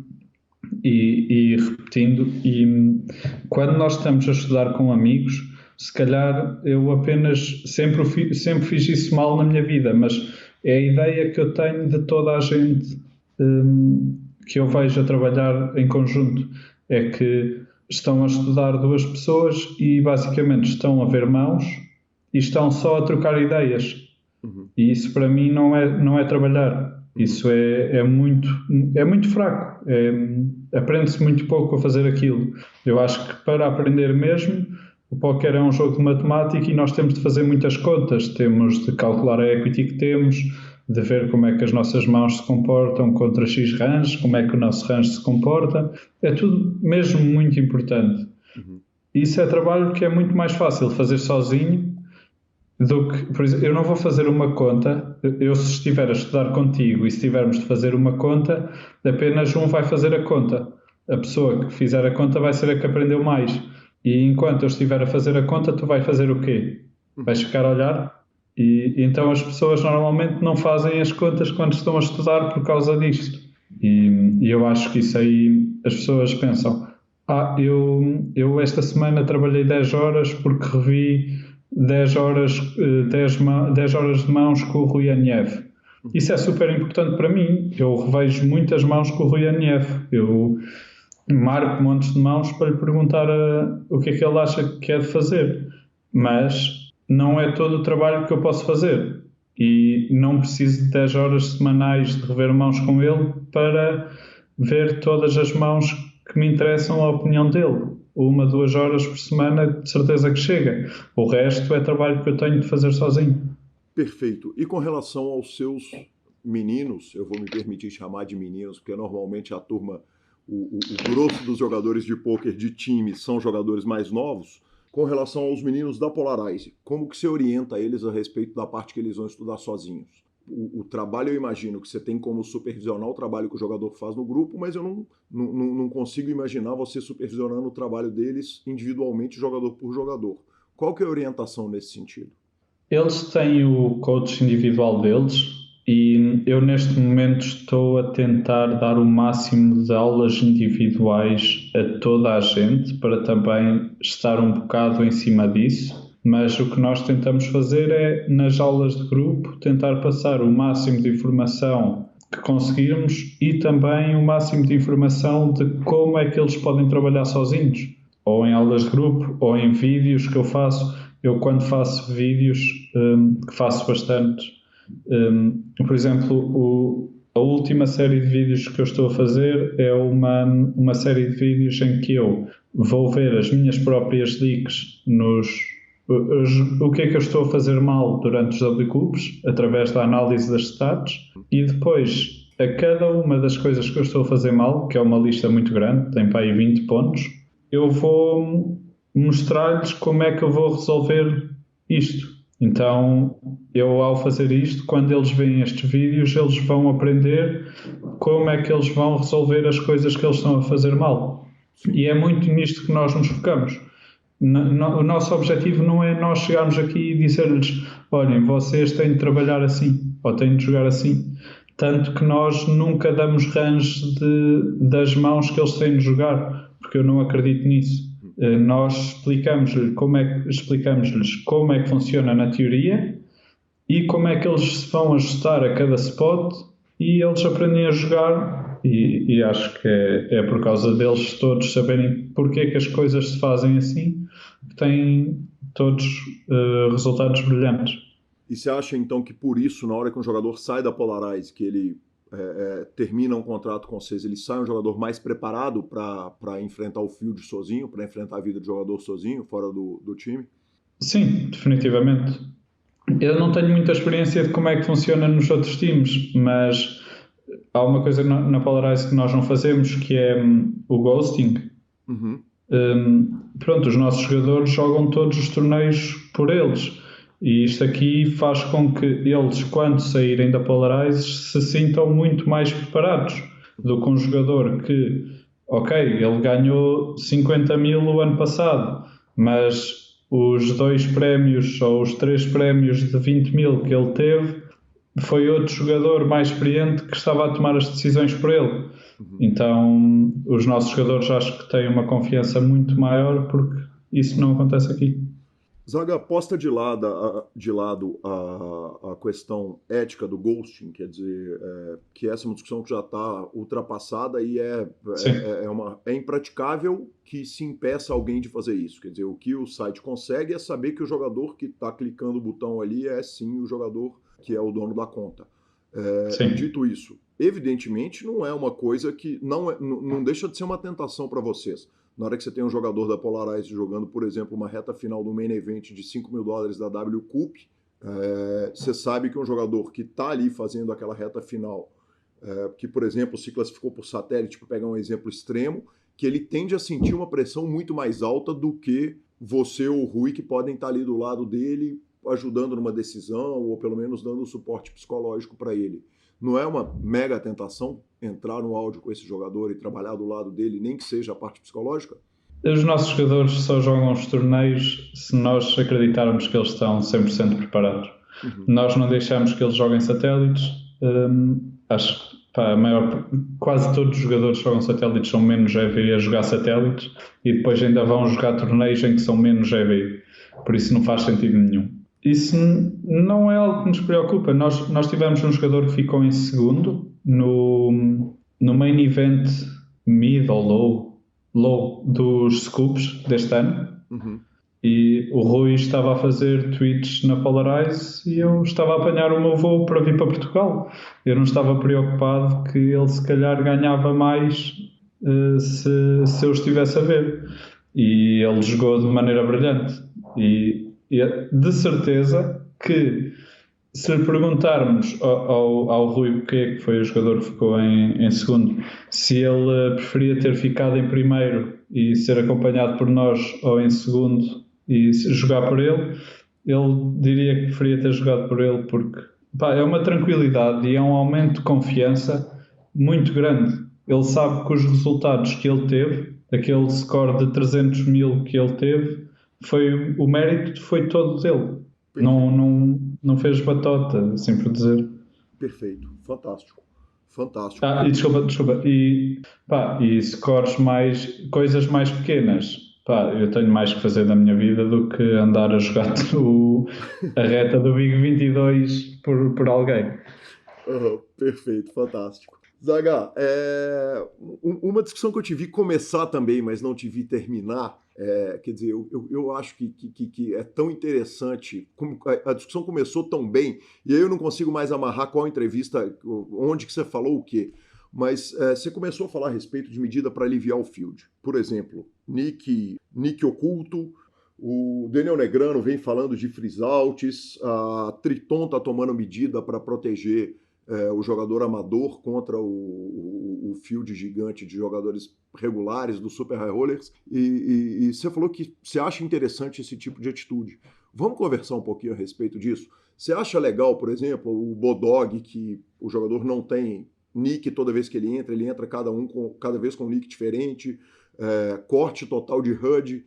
e repetindo. E quando nós estamos a estudar com amigos, se calhar eu apenas sempre fiz isso mal na minha vida, mas é a ideia que eu tenho de toda a gente que eu vejo a trabalhar em conjunto, é que estão a estudar duas pessoas e basicamente estão a ver mãos e estão só a trocar ideias. E isso para mim não é trabalhar. Isso é muito fraco. Aprende-se muito pouco a fazer aquilo. Eu acho que para aprender mesmo, o póquer é um jogo de matemática e nós temos de fazer muitas contas. Temos de calcular a equity que temos, de ver como é que as nossas mãos se comportam contra X range, como é que o nosso range se comporta. É tudo mesmo muito importante. Isso é trabalho que é muito mais fácil fazer sozinho do que, por exemplo, eu não vou fazer uma conta, eu se estiver a estudar contigo e se tivermos de fazer uma conta, apenas um vai fazer a conta. A pessoa que fizer a conta vai ser a que aprendeu mais. E enquanto eu estiver a fazer a conta, tu vais fazer o quê? Vais ficar a olhar? E então as pessoas normalmente não fazem as contas quando estão a estudar por causa disto. E eu acho que isso aí as pessoas pensam, eu esta semana trabalhei 10 horas porque revi 10 horas de mãos com o Rui Aniev. Isso é super importante para mim. Eu revejo muitas mãos com o Rui Aniev. Eu marco montes de mãos para lhe perguntar o que é que ele acha que é de fazer. Mas não é todo o trabalho que eu posso fazer. E não preciso de 10 horas semanais de rever mãos com ele para ver todas as mãos que me interessam a opinião dele. 1-2 horas por semana, de certeza que chega. O resto é trabalho que eu tenho de fazer sozinho. Perfeito. E com relação aos seus meninos, eu vou me permitir chamar de meninos, porque normalmente a turma, o grosso dos jogadores de pôquer de time são jogadores mais novos. Com relação aos meninos da Polarize, como que você orienta eles a respeito da parte que eles vão estudar sozinhos? O trabalho, eu imagino que você tem como supervisionar o trabalho que o jogador faz no grupo, mas eu não consigo imaginar você supervisionando o trabalho deles individualmente, jogador por jogador. Qual que é a orientação nesse sentido? Eles têm o coach individual deles e eu neste momento estou a tentar dar o máximo de aulas individuais a toda a gente para também estar um bocado em cima disso. Mas o que nós tentamos fazer é, nas aulas de grupo, tentar passar o máximo de informação que conseguirmos e também o máximo de informação de como é que eles podem trabalhar sozinhos, ou em aulas de grupo, ou em vídeos que eu faço. Eu, quando faço vídeos, que faço bastante, por exemplo, a última série de vídeos que eu estou a fazer é uma série de vídeos em que eu vou ver as minhas próprias leaks o que é que eu estou a fazer mal durante os WCUPs, através da análise das stats, e depois, a cada uma das coisas que eu estou a fazer mal, que é uma lista muito grande, tem para aí 20 pontos, eu vou mostrar-lhes como é que eu vou resolver isto. Então, eu ao fazer isto, quando eles veem estes vídeos, eles vão aprender como é que eles vão resolver as coisas que eles estão a fazer mal. E é muito nisto que nós nos focamos. O nosso objetivo não é nós chegarmos aqui e dizer-lhes: olhem, vocês têm de trabalhar assim, ou têm de jogar assim. Tanto que nós nunca damos range das mãos que eles têm de jogar, porque eu não acredito nisso. Nós explicamos-lhes como é que funciona na teoria e como é que eles se vão ajustar a cada spot, e eles aprendem a jogar, e acho que é por causa deles todos saberem porque é que as coisas se fazem assim, que têm todos resultados brilhantes. E você acha, então, que por isso, na hora que um jogador sai da Polarize, que ele termina um contrato com vocês, ele sai um jogador mais preparado para enfrentar o field sozinho, para enfrentar a vida do jogador sozinho, fora do time? Sim, definitivamente. Eu não tenho muita experiência de como é que funciona nos outros times, mas há uma coisa na Polarize que nós não fazemos, que é o ghosting. Uhum. Pronto, os nossos jogadores jogam todos os torneios por eles. E isto aqui faz com que eles, quando saírem da Polarize, se sintam muito mais preparados do que um jogador que, ok, ele ganhou 50 mil o ano passado, mas os 2 prémios ou os 3 prémios de 20 mil que ele teve, foi outro jogador mais experiente que estava a tomar as decisões por ele. Então, os nossos jogadores acho que têm uma confiança muito maior, porque isso não acontece aqui. Zaga, posta de lado a questão ética do ghosting, quer dizer, que essa é uma discussão que já está ultrapassada e é impraticável que se impeça alguém de fazer isso. Quer dizer, o que o site consegue é saber que o jogador que está clicando o botão ali é sim o jogador que é o dono da conta. Dito isso, evidentemente não é uma coisa que não deixa de ser uma tentação para vocês. Na hora que você tem um jogador da Polarize jogando, por exemplo, uma reta final do main event de $5 mil da W Cup, você sabe que um jogador que está ali fazendo aquela reta final, que, por exemplo, se classificou por satélite, para pegar um exemplo extremo, que ele tende a sentir uma pressão muito mais alta do que você ou o Rui, que podem estar ali do lado dele, ajudando numa decisão, ou pelo menos dando suporte psicológico para ele. Não é uma mega tentação entrar no áudio com esse jogador e trabalhar do lado dele, nem que seja a parte psicológica? Os nossos jogadores só jogam os torneios se nós acreditarmos que eles estão 100% preparados. Uhum. Nós não deixamos que eles joguem satélites. Acho que quase todos os jogadores que jogam satélites são menos EV a jogar satélites, e depois ainda vão jogar torneios em que são menos EV. Por isso não faz sentido nenhum. Isso não é algo que nos preocupa. Nós tivemos um jogador que ficou em segundo no main event mid ou low dos Scoops deste ano. Uhum. E o Rui estava a fazer tweets na Polarize e eu estava a apanhar o meu voo para vir para Portugal. Eu não estava preocupado que ele se calhar ganhava mais se eu estivesse a ver. E ele jogou de maneira brilhante. E de certeza que, se lhe perguntarmos ao Rui, que é que foi o jogador que ficou em segundo, se ele preferia ter ficado em primeiro e ser acompanhado por nós, ou em segundo e jogar por ele diria que preferia ter jogado por ele, porque é uma tranquilidade e é um aumento de confiança muito grande. Ele sabe que os resultados que ele teve, aquele score de 300 mil que ele teve, o mérito foi todo dele. Não fez batota, assim por dizer. Perfeito, fantástico. E desculpa. E scores coisas mais pequenas. Eu tenho mais que fazer da minha vida do que andar a jogar a reta do Big 22 por alguém. Perfeito, fantástico. Zaga, uma discussão que eu te vi começar também, mas não te vi terminar, quer dizer, eu acho que é tão interessante, a discussão começou tão bem, e aí eu não consigo mais amarrar qual entrevista, onde que você falou o quê, mas você começou a falar a respeito de medida para aliviar o field. Por exemplo, Nick oculto, o Daniel Negrano vem falando de freeze outs, a Triton está tomando medida para proteger o jogador amador contra o field gigante de jogadores regulares do Super High Rollers, e você falou que você acha interessante esse tipo de atitude. Vamos conversar um pouquinho a respeito disso? Você acha legal, por exemplo, o Bodog, que o jogador não tem nick toda vez que ele entra cada vez com um nick diferente, corte total de HUD,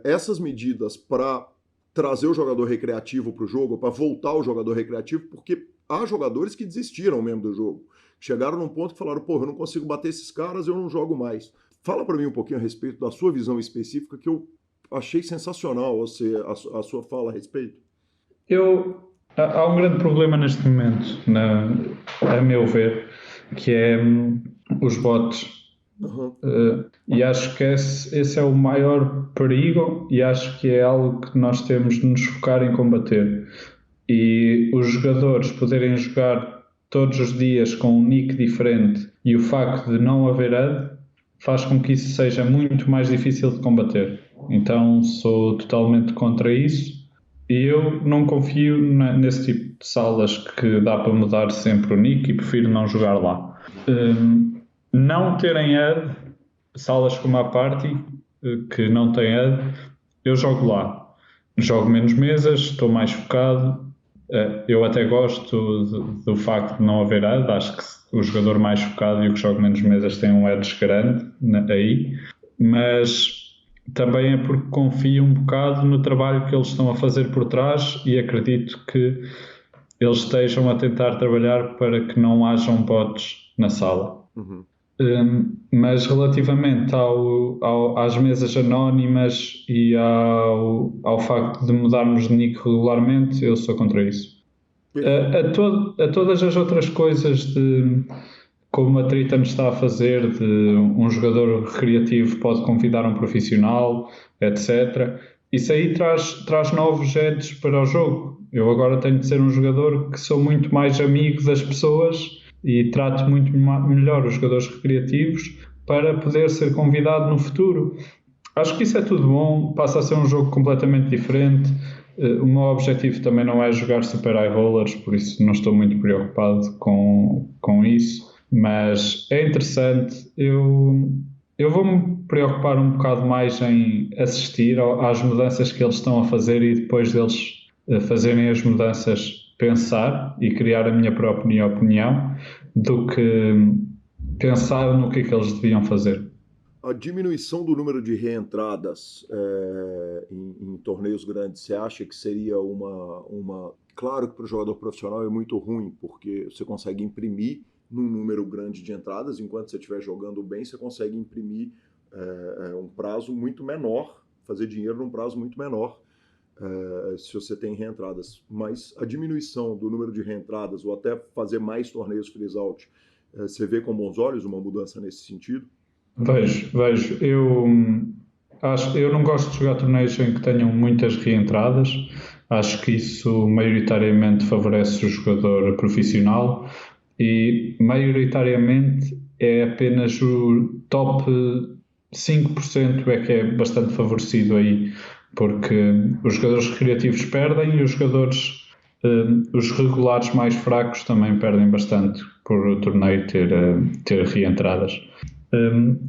essas medidas para trazer o jogador recreativo para o jogo, para voltar o jogador recreativo, porque há jogadores que desistiram mesmo do jogo. Chegaram num ponto que falaram, pô, eu não consigo bater esses caras, eu não jogo mais. Fala para mim um pouquinho a respeito da sua visão específica, que eu achei sensacional a sua fala a respeito. Há um grande problema neste momento, a meu ver, que é os bots. Uhum. E acho que esse é o maior perigo e acho que é algo que nós temos de nos focar em combater. E os jogadores poderem jogar todos os dias com um nick diferente e o facto de não haver ad faz com que isso seja muito mais difícil de combater. Então sou totalmente contra isso e eu não confio nesse tipo de salas que dá para mudar sempre o nick e prefiro não jogar lá. Não terem ad, salas como a Party, que não têm ad, eu jogo lá. Jogo menos mesas, estou mais focado. Eu até gosto do facto de não haver ad, acho que o jogador mais focado e o que joga menos mesas tem um edge grande aí, mas também é porque confio um bocado no trabalho que eles estão a fazer por trás e acredito que eles estejam a tentar trabalhar para que não hajam bots na sala. Uhum. Mas relativamente às mesas anónimas e ao facto de mudarmos de nick regularmente, eu sou contra isso. A todas as outras coisas como a Triton está a fazer, de um jogador recreativo pode convidar um profissional, etc. Isso aí traz novos edges para o jogo. Eu agora tenho de ser um jogador que sou muito mais amigo das pessoas e trato muito melhor os jogadores recreativos para poder ser convidado no futuro. Acho que isso é tudo bom, passa a ser um jogo completamente diferente. O meu objetivo também não é jogar Super High Rollers, por isso não estou muito preocupado com isso, mas é interessante. Eu vou-me preocupar um bocado mais em assistir às mudanças que eles estão a fazer e depois deles fazerem as mudanças pensar e criar a minha própria opinião do que pensar no que é que eles deviam fazer. A diminuição do número de reentradas em torneios grandes, você acha que seria uma... Claro que para o jogador profissional é muito ruim, porque você consegue imprimir num número grande de entradas, enquanto você estiver jogando bem, você consegue imprimir um prazo muito menor, fazer dinheiro num prazo muito menor, se você tem reentradas. Mas a diminuição do número de reentradas, ou até fazer mais torneios freeze-out, você vê com bons olhos uma mudança nesse sentido? Vejo. Eu não gosto de jogar torneios em que tenham muitas reentradas. Acho que isso maioritariamente favorece o jogador profissional e maioritariamente é apenas o top 5% é que é bastante favorecido aí, porque os jogadores recreativos perdem e os regulares mais fracos também perdem bastante por o torneio ter reentradas.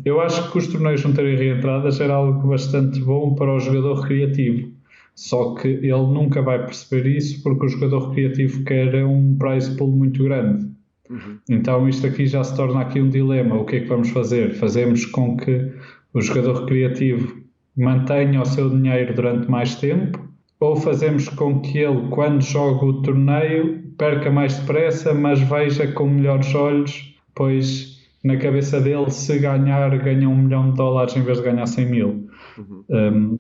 Eu acho que os torneios não terem reentradas era algo bastante bom para o jogador recreativo, só que ele nunca vai perceber isso porque o jogador recreativo quer um prize pool muito grande. Uhum. Então isto aqui já se torna aqui um dilema. O que é que vamos fazer? Fazemos com que o jogador recreativo mantenha o seu dinheiro durante mais tempo, ou fazemos com que ele, quando joga o torneio, perca mais depressa, mas veja com melhores olhos, pois na cabeça dele, se ganhar, ganha $1 milhão em vez de ganhar 100 mil. Uhum.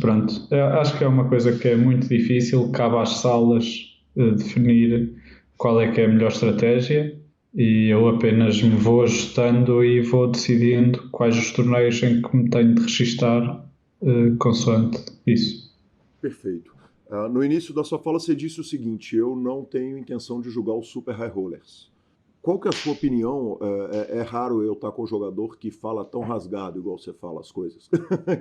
Pronto, acho que é uma coisa que é muito difícil, cabe às salas definir qual é que é a melhor estratégia e eu apenas me vou ajustando e vou decidindo quais os torneios em que me tenho de registar consoante isso. Perfeito. No início da sua fala você disse o seguinte: eu não tenho intenção de jogar o Super High Rollers. Qual que é a sua opinião? É raro eu estar com um jogador que fala tão rasgado, igual você fala as coisas,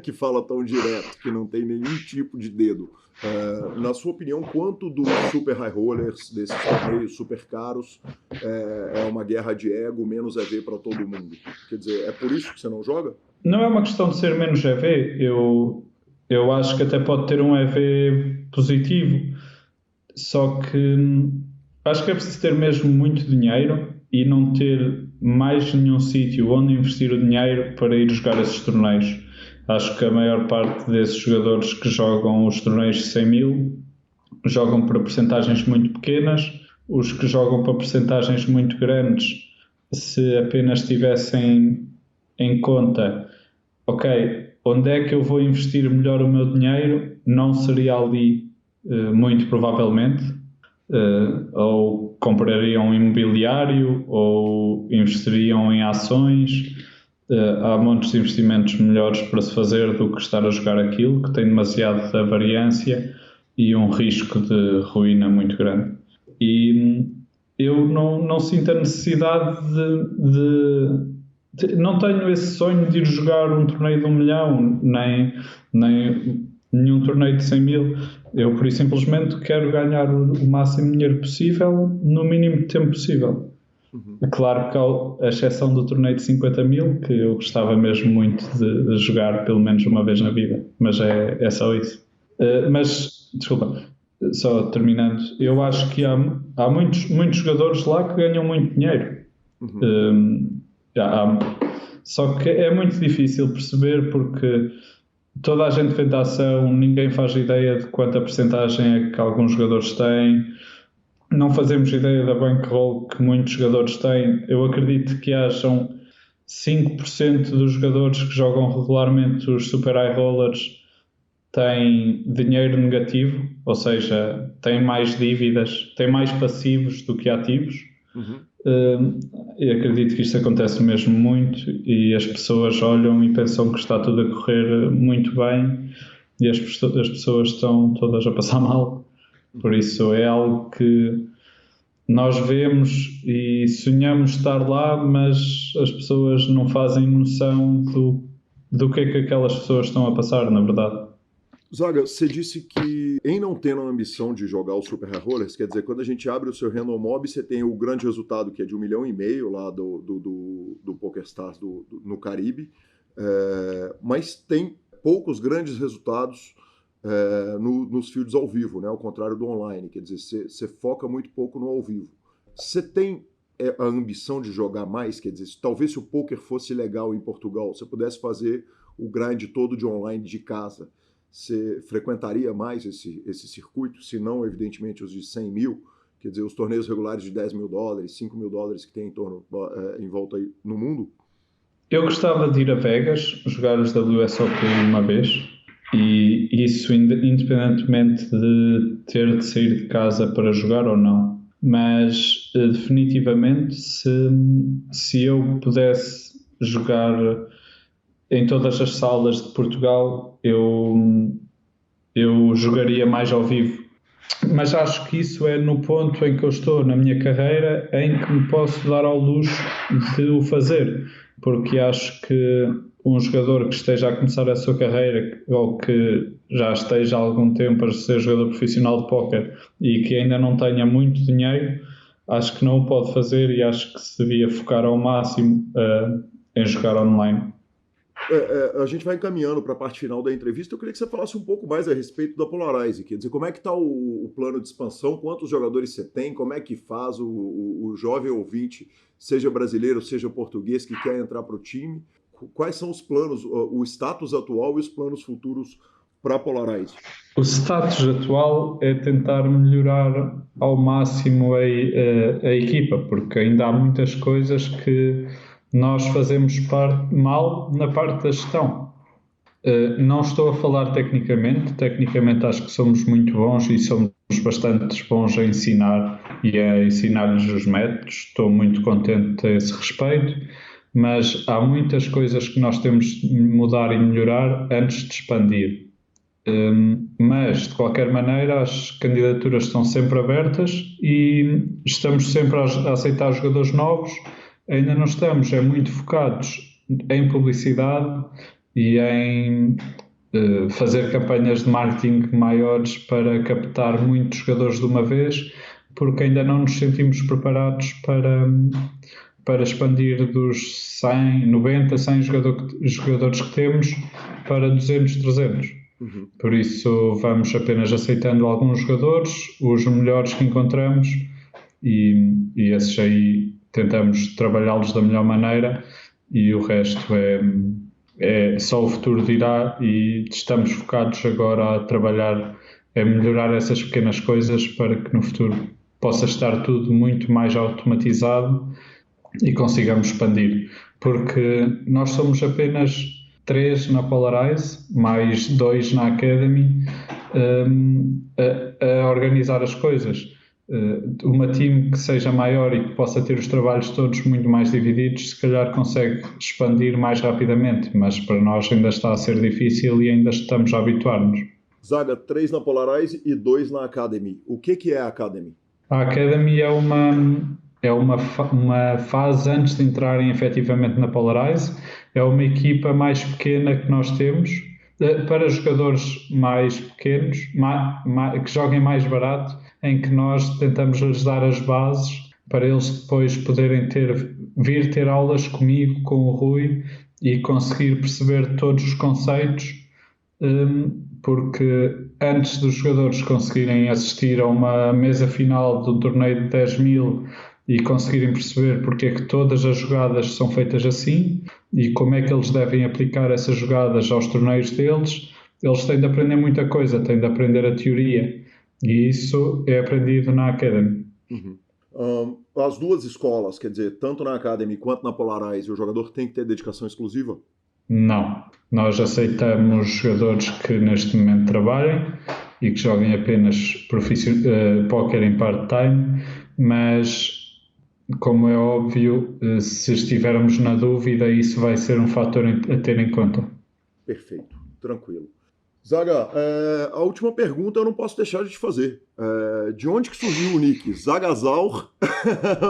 que fala tão direto, que não tem nenhum tipo de dedo. Na sua opinião, quanto dos super high rollers, desses torneios super caros, é uma guerra de ego, menos EV para todo mundo? Quer dizer, é por isso que você não joga? Não é uma questão de ser menos EV. Eu acho que até pode ter um EV positivo, só que acho que é preciso ter mesmo muito dinheiro e não ter mais nenhum sítio onde investir o dinheiro para ir jogar esses torneios. Acho que a maior parte desses jogadores que jogam os torneios de 100 mil jogam para percentagens muito pequenas. Os que jogam para percentagens muito grandes, se apenas tivessem em conta, ok, onde é que eu vou investir melhor o meu dinheiro, não seria ali, muito provavelmente. Ou comprariam um imobiliário ou investiriam em ações. Há montes de investimentos melhores para se fazer do que estar a jogar aquilo, que tem demasiada variância e um risco de ruína muito grande. E eu não sinto a necessidade não tenho esse sonho de ir jogar um torneio de 1 milhão, nem nenhum torneio de 100 mil. Eu, por isso, simplesmente quero ganhar o máximo de dinheiro possível no mínimo de tempo possível. É claro que há a exceção do torneio de 50 mil, que eu gostava mesmo muito de jogar pelo menos uma vez na vida, mas é só isso. Mas, desculpa, só terminando, eu acho que há muitos jogadores lá que ganham muito dinheiro. Só que é muito difícil perceber porque toda a gente vende a ação, ninguém faz ideia de quanta percentagem é que alguns jogadores têm, não fazemos ideia da bankroll que muitos jogadores têm. Eu acredito que hajam 5% dos jogadores que jogam regularmente os super high rollers têm dinheiro negativo, ou seja, têm mais dívidas, têm mais passivos do que ativos. E acredito que isto acontece mesmo muito e as pessoas olham e pensam que está tudo a correr muito bem e as pessoas estão todas a passar mal. Por isso é algo que nós vemos e sonhamos estar lá, mas as pessoas não fazem noção do que é que aquelas pessoas estão a passar, na verdade. Zaga, você disse que em não tendo a ambição de jogar o Super High Rollers, quer dizer, quando a gente abre o seu Random Mob, você tem o grande resultado que é de 1,5 milhão lá do PokerStars no Caribe, mas tem poucos grandes resultados nos fields ao vivo, né? Ao contrário do online, quer dizer, você foca muito pouco no ao vivo. Você tem a ambição de jogar mais? Quer dizer, talvez se o poker fosse legal em Portugal, você pudesse fazer o grind todo de online de casa, você frequentaria mais esse circuito, se não, evidentemente, os de 100 mil, quer dizer, os torneios regulares de 10 mil dólares, 5 mil dólares que tem em volta aí no mundo? Eu gostava de ir a Vegas, jogar os WSOP uma vez, e isso independentemente de ter de sair de casa para jogar ou não. Mas, definitivamente, se eu pudesse jogar em todas as salas de Portugal, eu jogaria mais ao vivo. Mas acho que isso é no ponto em que eu estou na minha carreira em que me posso dar ao luxo de o fazer. Porque acho que um jogador que esteja a começar a sua carreira ou que já esteja há algum tempo a ser jogador profissional de póquer e que ainda não tenha muito dinheiro, acho que não o pode fazer e acho que se devia focar ao máximo em jogar online. A gente vai encaminhando para a parte final da entrevista. Eu queria que você falasse um pouco mais a respeito da Polarize. Quer dizer, como é que está o plano de expansão? Quantos jogadores você tem? Como é que faz o jovem ouvinte, seja brasileiro, seja português, que quer entrar para o time? Quais são os planos, o status atual e os planos futuros para a Polarize? O status atual é tentar melhorar ao máximo a equipa, porque ainda há muitas coisas que nós fazemos mal na parte da gestão. Não estou a falar tecnicamente acho que somos muito bons e somos bastante bons a ensinar e a ensinar-lhes os métodos. Estou muito contente a esse respeito, mas há muitas coisas que nós temos de mudar e melhorar antes de expandir. Mas, de qualquer maneira, as candidaturas estão sempre abertas e estamos sempre a aceitar jogadores novos. Ainda não estamos muito focados em publicidade e em fazer campanhas de marketing maiores para captar muitos jogadores de uma vez, porque ainda não nos sentimos preparados para expandir dos 100, 90, 100 jogadores que temos para 200, 300. Por isso vamos apenas aceitando alguns jogadores, os melhores que encontramos, e esses aí tentamos trabalhá-los da melhor maneira, e o resto é só o futuro dirá, e estamos focados agora a trabalhar, a melhorar essas pequenas coisas para que no futuro possa estar tudo muito mais automatizado e consigamos expandir, porque nós somos apenas 3 na Polarize, mais 2 na Academy, a organizar as coisas. Uma team que seja maior e que possa ter os trabalhos todos muito mais divididos, se calhar consegue expandir mais rapidamente, mas para nós ainda está a ser difícil e ainda estamos a habituar-nos. Zaga, 3 na Polarize e 2 na Academy. O que é a Academy? A Academy é uma fase antes de entrarem efetivamente na Polarize. É uma equipa mais pequena que nós temos, para jogadores mais pequenos, que joguem mais barato, em que nós tentamos lhes dar as bases para eles depois poderem vir ter aulas comigo, com o Rui, e conseguir perceber todos os conceitos, porque antes dos jogadores conseguirem assistir a uma mesa final do torneio de 10 mil e conseguirem perceber porque é que todas as jogadas são feitas assim e como é que eles devem aplicar essas jogadas aos torneios deles, eles têm de aprender muita coisa, têm de aprender a teoria, e isso é aprendido na Academy. As duas escolas, quer dizer, tanto na Academy quanto na Polarize, o jogador tem que ter dedicação exclusiva? Não, nós aceitamos jogadores que neste momento trabalhem e que joguem apenas póquer em part-time, mas como é óbvio, se estivermos na dúvida, isso vai ser um fator a ter em conta. Perfeito, tranquilo. Zaga, a última pergunta eu não posso deixar de te fazer. De onde que surgiu o nick? Zagazaur?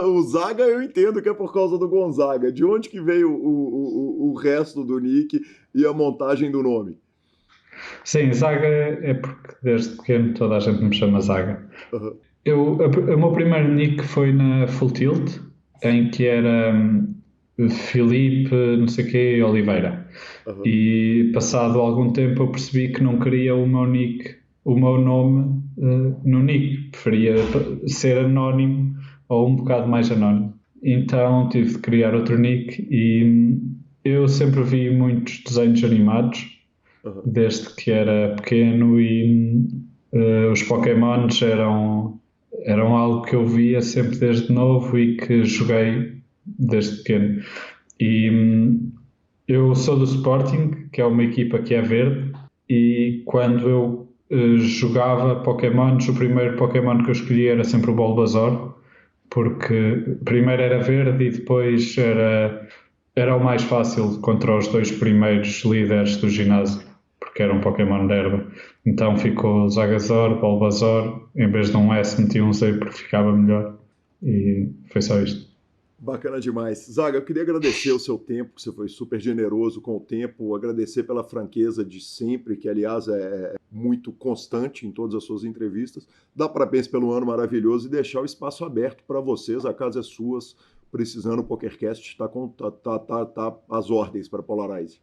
O Zaga eu entendo que é por causa do Gonzaga. De onde que veio o resto do nick e a montagem do nome? Sim, Zaga é porque desde pequeno toda a gente me chama Zaga. O meu primeiro nick foi na Full Tilt, em que era Filipe, não sei o quê, Oliveira. E passado algum tempo eu percebi que não queria o meu nome no nick. Preferia ser anónimo ou um bocado mais anónimo. Então tive de criar outro nick e eu sempre vi muitos desenhos animados, desde que era pequeno, e os Pokémons eram algo que eu via sempre desde novo e que joguei desde pequeno. E eu sou do Sporting, que é uma equipa que é verde, e quando eu jogava Pokémons, o primeiro Pokémon que eu escolhi era sempre o Bulbasaur, porque primeiro era verde e depois era o mais fácil contra os 2 primeiros líderes do ginásio, porque era um Pokémon de erva. Então ficou Zagazaur, Bulbasaur, em vez de um S meti um Z porque ficava melhor, e foi só isto. Bacana demais. Zaga, eu queria agradecer o seu tempo, você foi super generoso com o tempo, agradecer pela franqueza de sempre, que aliás é muito constante em todas as suas entrevistas, dar parabéns pelo ano maravilhoso e deixar o espaço aberto para vocês, a casa é sua, precisando o PokerCast, está às ordens para Polarize.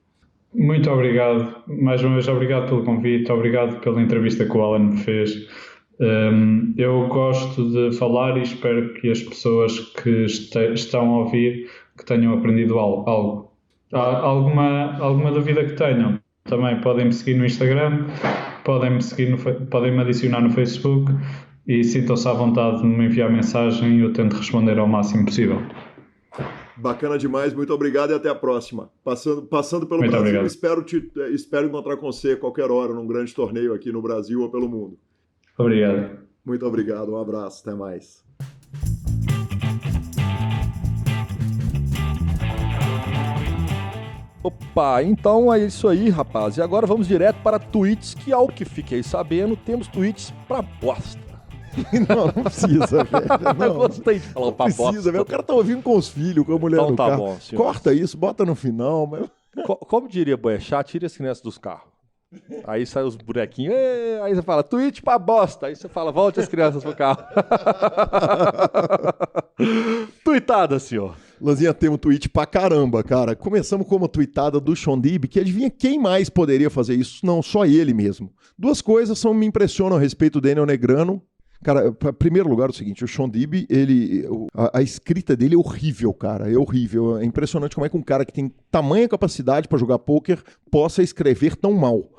Muito obrigado, mais uma vez obrigado pelo convite, obrigado pela entrevista que o Alan me fez. Eu gosto de falar e espero que as pessoas que estão a ouvir que tenham aprendido algo. Alguma dúvida que tenham, também podem me seguir no Instagram, podem me adicionar no Facebook e sintam-se à vontade de me enviar mensagem e eu tento responder ao máximo possível. Bacana demais, muito obrigado e até a próxima. Passando pelo muito Brasil, obrigado. espero encontrar com você a qualquer hora num grande torneio aqui no Brasil ou pelo mundo. Obrigado. Muito obrigado, um abraço, até mais. Opa, então é isso aí, rapaz. E agora vamos direto para tweets, que ao que fiquei sabendo, temos tweets pra bosta. Não precisa, velho. Eu gostei de falar pra bosta. Precisa, velho. O cara tá ouvindo com os filhos, com a mulher Então no tá carro. bom, senhor. Corta isso, bota no final. Mas... Como diria Boechat, tira as crianças dos carros. Aí sai os bonequinhos, aí você fala, tweet pra bosta. Aí você fala, volte as crianças pro carro. Tuitada, senhor. Lanzinha, tem um tweet pra caramba, cara. Começamos com uma tweetada do Shondib, que adivinha quem mais poderia fazer isso? Não, só ele mesmo. Duas coisas me impressionam a respeito do Daniel Negreanu. Cara, em primeiro lugar, é o seguinte, o Shondib, a escrita dele é horrível, cara, é horrível. É impressionante como é que um cara que tem tamanha capacidade pra jogar pôquer possa escrever tão mal.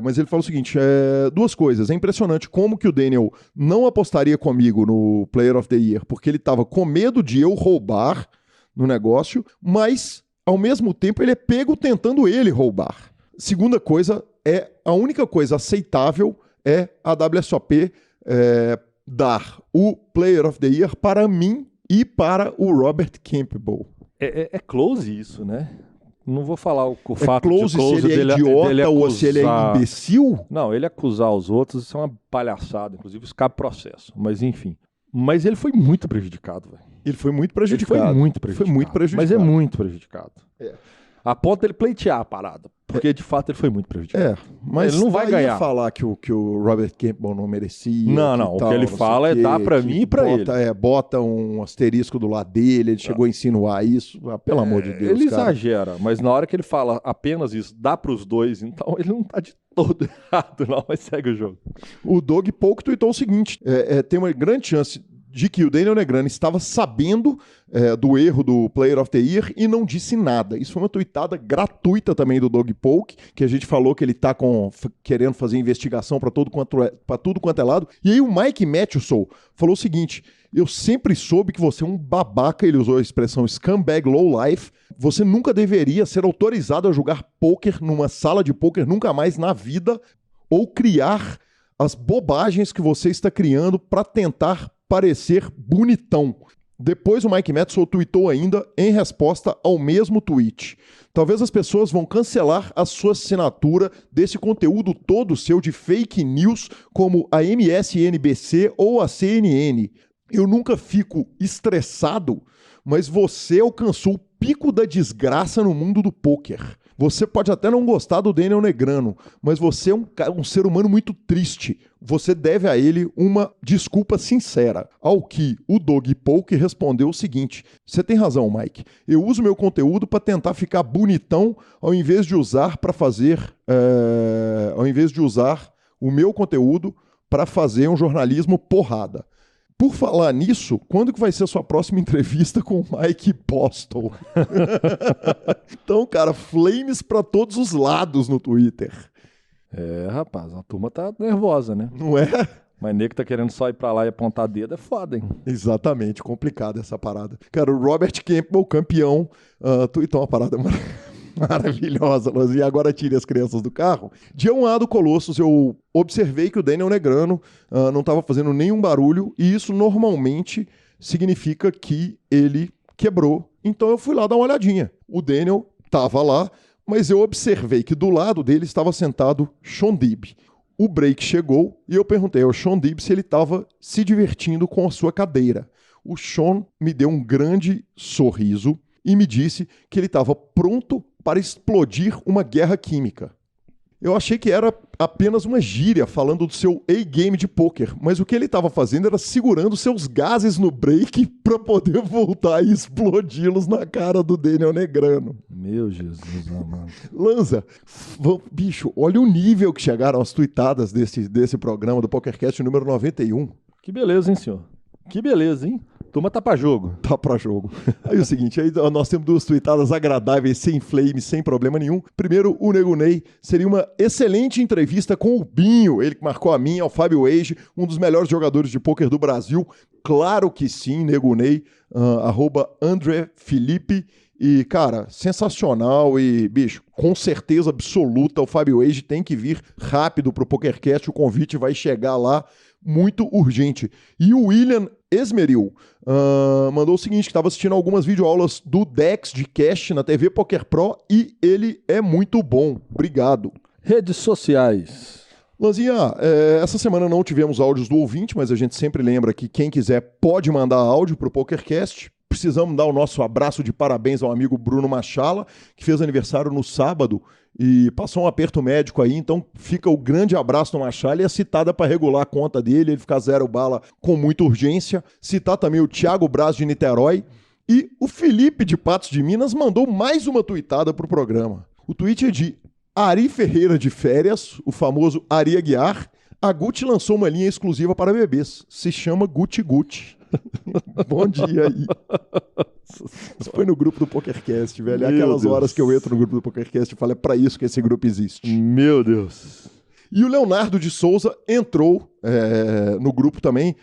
Mas ele fala o seguinte, duas coisas, é impressionante como que o Daniel não apostaria comigo no Player of the Year, porque ele tava com medo de eu roubar no negócio, mas, ao mesmo tempo, ele é pego tentando ele roubar. Segunda coisa, a única coisa aceitável é a WSOP dar o Player of the Year para mim e para o Robert Campbell. É close isso, né? Não vou falar o fato close de close se ele é idiota dele ou se ele é imbecil. Não, ele acusar os outros, isso é uma palhaçada. Inclusive, isso cabe processo. Mas, enfim. Mas ele foi muito prejudicado, velho. Ele foi muito prejudicado. Foi muito prejudicado. Mas é muito prejudicado. A ponto dele pleitear a parada. Porque, de fato, ele foi muito prejudicado. Mas ele não vai ganhar. Falar que o Robert Campbell não merecia. Não. O que ele fala é dar pra mim e pra ele. Bota um asterisco do lado dele, ele chegou a insinuar isso. Pelo amor de Deus, ele cara. exagera, mas na hora que ele fala apenas isso, dá pros dois, então ele não tá de todo errado, não, mas segue o jogo. O Doug Polk tweetou o seguinte, tem uma grande chance de que o Daniel Negreanu estava sabendo do erro do Player of the Year e não disse nada. Isso foi uma tweetada gratuita também do Doug Polk, que a gente falou que ele está querendo fazer investigação para tudo quanto é lado. E aí o Mike Matheson falou o seguinte, eu sempre soube que você é um babaca, ele usou a expressão scumbag low life, você nunca deveria ser autorizado a jogar pôquer numa sala de pôquer nunca mais na vida, ou criar as bobagens que você está criando para tentar parecer bonitão. Depois o Mike Matheson tweetou ainda em resposta ao mesmo tweet. Talvez as pessoas vão cancelar a sua assinatura desse conteúdo todo seu de fake news como a MSNBC ou a CNN. Eu nunca fico estressado, mas você alcançou o pico da desgraça no mundo do pôquer. Você pode até não gostar do Daniel Negreanu, mas você é um ser humano muito triste. Você deve a ele uma desculpa sincera. Ao que o Doug Polk respondeu o seguinte, você tem razão, Mike. Eu uso meu conteúdo para tentar ficar bonitão ao invés de usar o meu conteúdo para fazer um jornalismo porrada. Por falar nisso, quando que vai ser a sua próxima entrevista com o Mike Postle? Então, cara, flames pra todos os lados no Twitter. Rapaz, a turma tá nervosa, né? Não é? Mas nego tá querendo só ir pra lá e apontar dedo, é foda, hein? Exatamente, complicada essa parada. Cara, o Robert Campbell, campeão, tweetou uma parada maravilhosa, e agora tire as crianças do carro. Dia 1A do Colossus, eu observei que o Daniel Negreanu não estava fazendo nenhum barulho, e isso normalmente significa que ele quebrou. Então eu fui lá dar uma olhadinha. O Daniel estava lá, mas eu observei que do lado dele estava sentado Shondib. O break chegou e eu perguntei ao Shondib se ele estava se divertindo com a sua cadeira. O Sean me deu um grande sorriso e me disse que ele estava pronto para explodir uma guerra química. Eu achei que era apenas uma gíria falando do seu A-game de pôquer, mas o que ele estava fazendo era segurando seus gases no break para poder voltar e explodi-los na cara do Daniel Negreanu. Meu Jesus amado. Lanza, bicho, olha o nível que chegaram as tweetadas desse programa do PokerCast número 91. Que beleza, hein, senhor? Que beleza, hein? Turma tá pra jogo. Tá pra jogo. Aí o seguinte, aí nós temos duas tweetadas agradáveis, sem flame, sem problema nenhum. Primeiro, o Nego Ney seria uma excelente entrevista com o Binho, ele que marcou a minha, ao Fábio Age, um dos melhores jogadores de pôquer do Brasil. Claro que sim, Nego Ney, @André Felipe. E, cara, sensacional e, bicho, com certeza absoluta, o Fábio Age tem que vir rápido pro PokerCast, o convite vai chegar lá muito urgente. E o William Esmeril mandou o seguinte, que estava assistindo algumas videoaulas do Dex de Cash na TV Poker Pro e ele é muito bom. Obrigado. Redes sociais. Lanzinha, essa semana não tivemos áudios do ouvinte, mas a gente sempre lembra que quem quiser pode mandar áudio para o PokerCast. Precisamos dar o nosso abraço de parabéns ao amigo Bruno Machala, que fez aniversário no sábado e passou um aperto médico aí, então fica o grande abraço do Machala e a citada para regular a conta dele, ele ficar 0 bala com muita urgência. Citar também o Thiago Braz de Niterói e o Felipe de Patos de Minas mandou mais uma tuitada para o programa. O tweet é de Ari Ferreira de Férias, o famoso Ari Aguiar. A Gucci lançou uma linha exclusiva para bebês. Se chama Gucci Gucci. Bom dia aí. Isso foi no grupo do PokerCast, velho. É aquelas horas que eu entro no grupo do PokerCast e falo, é pra isso que esse grupo existe. Meu Deus. E o Leonardo de Souza entrou no grupo também.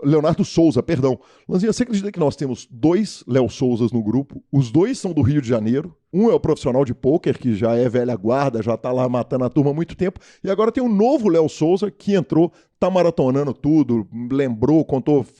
Leonardo Souza, perdão. Lanzinha, você acredita que nós temos 2 Léo Souzas no grupo? Os 2 são do Rio de Janeiro. Um é o profissional de pôquer, que já é velha guarda, já tá lá matando a turma há muito tempo. E agora tem um novo Léo Souza que entrou, tá maratonando tudo, lembrou,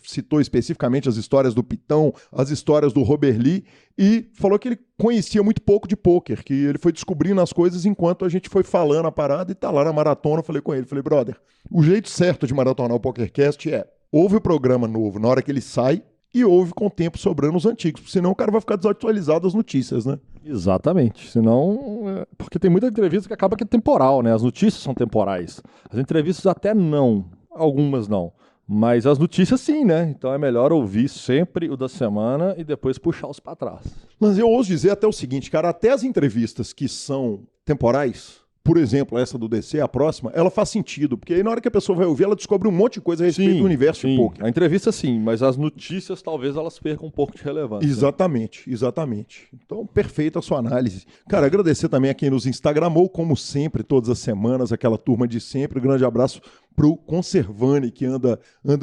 citou especificamente as histórias do Pitão, as histórias do Robert Lee e falou que ele conhecia muito pouco de pôquer, que ele foi descobrindo as coisas enquanto a gente foi falando a parada e tá lá na maratona. Eu falei com ele, falei, brother, o jeito certo de maratonar o PokerCast ouve o programa novo na hora que ele sai e ouve com o tempo sobrando os antigos, senão o cara vai ficar desatualizado das notícias, né? Exatamente, senão, porque tem muita entrevista que acaba que é temporal, né? As notícias são temporais, as entrevistas até não, algumas não, mas as notícias sim, né? Então é melhor ouvir sempre o da semana e depois puxar os pra trás. Mas eu ouso dizer até o seguinte, cara, até as entrevistas que são temporais, por exemplo, essa do DC, a próxima, ela faz sentido, porque aí na hora que a pessoa vai ouvir, ela descobre um monte de coisa a respeito do universo de pôquer. A entrevista sim, mas as notícias talvez elas percam um pouco de relevância. Exatamente, exatamente. Então, perfeita a sua análise. Cara, agradecer também a quem nos instagramou, como sempre, todas as semanas, aquela turma de sempre. Grande abraço pro Conservani, que anda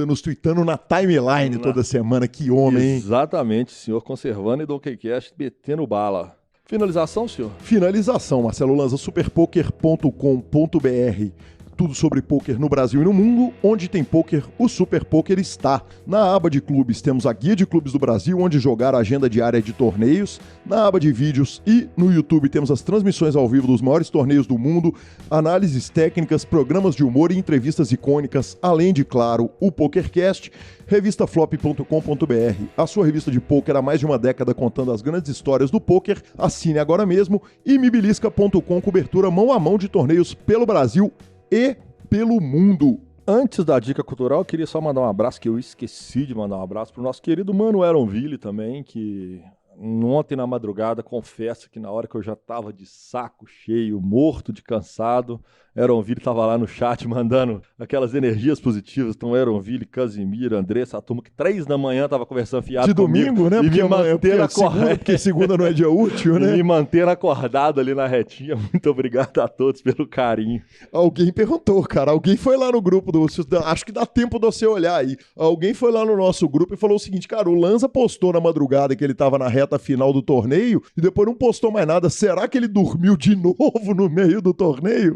nos tweetando na timeline toda semana. Que homem, hein? Exatamente, senhor Conservani do OKCast metendo bala. Finalização, senhor? Finalização, Marcelo Lanza, superpoker.com.br. Tudo sobre pôquer no Brasil e no mundo. Onde tem pôquer, o Super Poker está. Na aba de clubes temos a Guia de Clubes do Brasil, onde jogar a agenda diária de torneios. Na aba de vídeos e no YouTube temos as transmissões ao vivo dos maiores torneios do mundo, análises técnicas, programas de humor e entrevistas icônicas, além de, claro, o PokerCast. Revistaflop.com.br, a sua revista de pôquer há mais de uma década contando as grandes histórias do pôquer. Assine agora mesmo. E mibilisca.com, cobertura mão a mão de torneios pelo Brasil e pelo mundo. Antes da dica cultural, eu queria só mandar um abraço, que eu esqueci de mandar um abraço pro nosso querido mano Eronville também, que ontem na madrugada, confesso que na hora que eu já tava de saco cheio, morto de cansado, Eronville tava lá no chat mandando aquelas energias positivas. Então Eronville, Casimiro, Andressa, a turma que 3 da manhã tava conversando fiado de comigo, domingo, né? E me manter acordado. Porque segunda não é dia útil, né? E me manter acordado ali na retinha. Muito obrigado a todos pelo carinho. Alguém perguntou, cara. Alguém foi lá no grupo do... Acho que dá tempo de você olhar aí. Alguém foi lá no nosso grupo e falou o seguinte, cara, o Lanza postou na madrugada que ele tava na reta final do torneio e depois não postou mais nada. Será que ele dormiu de novo no meio do torneio?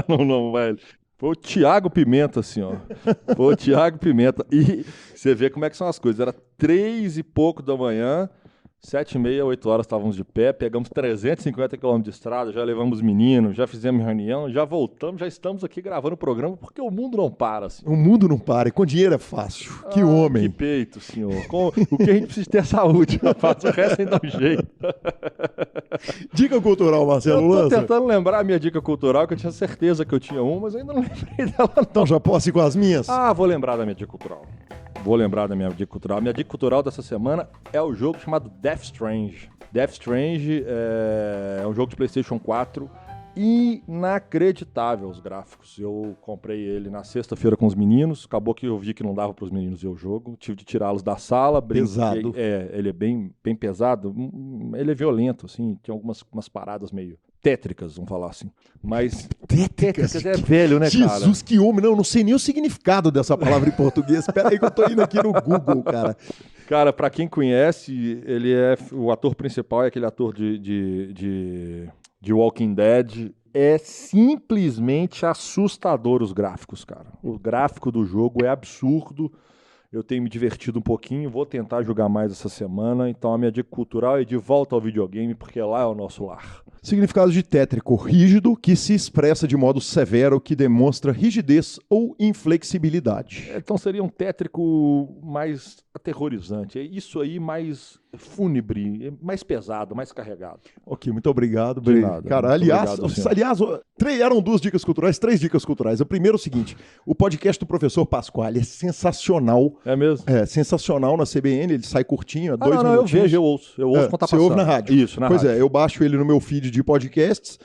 Não, velho. Foi o Thiago Pimenta, assim, ó. Foi o Thiago Pimenta. E você vê como é que são as coisas. Era 3 e pouco da manhã, 7h30, 8 horas estávamos de pé, pegamos 350 km de estrada, já levamos meninos, já fizemos reunião, já voltamos, já estamos aqui gravando o programa, porque o mundo não para, assim. O mundo não para, e com dinheiro é fácil. Que homem. Que peito, senhor. O que a gente precisa ter é saúde, rapaz. O resto ainda dá um jeito. Dica cultural, Marcelo Lanza. Eu tô Lanza. tentando lembrar a minha dica cultural, que eu tinha certeza que eu tinha uma, mas eu ainda não lembrei dela. Não. Então já posso ir com as minhas? Vou lembrar da minha dica cultural. Vou lembrar da minha dica cultural. A minha dica cultural dessa semana é o jogo chamado Death Strange. Death Strange é um jogo de PlayStation 4 inacreditável os gráficos. Eu comprei ele na sexta-feira com os meninos. Acabou que eu vi que não dava para os meninos ver o jogo. Tive de tirá-los da sala. Pesado. Ele é bem pesado. Ele é violento, assim. Tem algumas paradas meio tétricas, vamos falar assim. Mas tétricas é velho, né, cara? Jesus, que homem. Não sei nem o significado dessa palavra em português. Espera aí que eu tô indo aqui no Google, cara. Cara, pra quem conhece, ele é... O ator principal é aquele ator de Walking Dead. É simplesmente assustador os gráficos, cara. O gráfico do jogo é absurdo. Eu tenho me divertido um pouquinho, vou tentar jogar mais essa semana. Então a minha dica cultural é de volta ao videogame, porque lá é o nosso lar. Significado de tétrico: rígido, que se expressa de modo severo, que demonstra rigidez ou inflexibilidade. Então seria um tétrico mais aterrorizante. É isso aí mais fúnebre, mais pesado, mais carregado. Ok, muito obrigado. De nada. Cara, Muito aliás, obrigado, eram 2 dicas culturais, 3 dicas culturais. O primeiro é o seguinte: o podcast do professor Pasquale é sensacional. É mesmo? É sensacional na CBN, ele sai curtinho, 2 minutinhos. Eu vejo, eu ouço quando tá Você passando. ouve na rádio. Isso, na rádio. Pois é, eu baixo ele no meu feed de podcasts,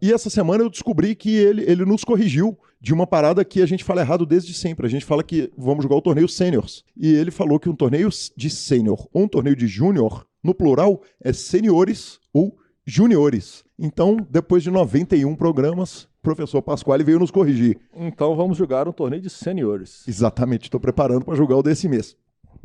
e essa semana eu descobri que ele nos corrigiu de uma parada que a gente fala errado desde sempre. A gente fala que vamos jogar o torneio seniors. E ele falou que um torneio de sênior ou um torneio de júnior, no plural, é seniores ou juniores. Então, depois de 91 programas, o professor Pasquale veio nos corrigir. Então vamos jogar um torneio de seniores. Exatamente, estou preparando para jogar o desse mês.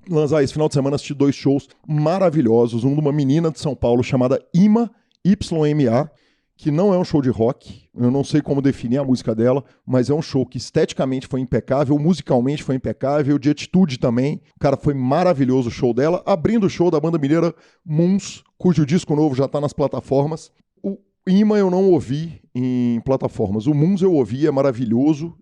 Lanzar esse final de semana, assisti 2 shows maravilhosos. Um de uma menina de São Paulo chamada Ima, YMA, que não é um show de rock. Eu não sei como definir a música dela, mas é um show que esteticamente foi impecável, musicalmente foi impecável, de atitude também. Cara, foi maravilhoso o show dela. Abrindo o show da banda mineira Moons, cujo disco novo já está nas plataformas. O Ima eu não ouvi em plataformas. O Moons eu ouvi, é maravilhoso.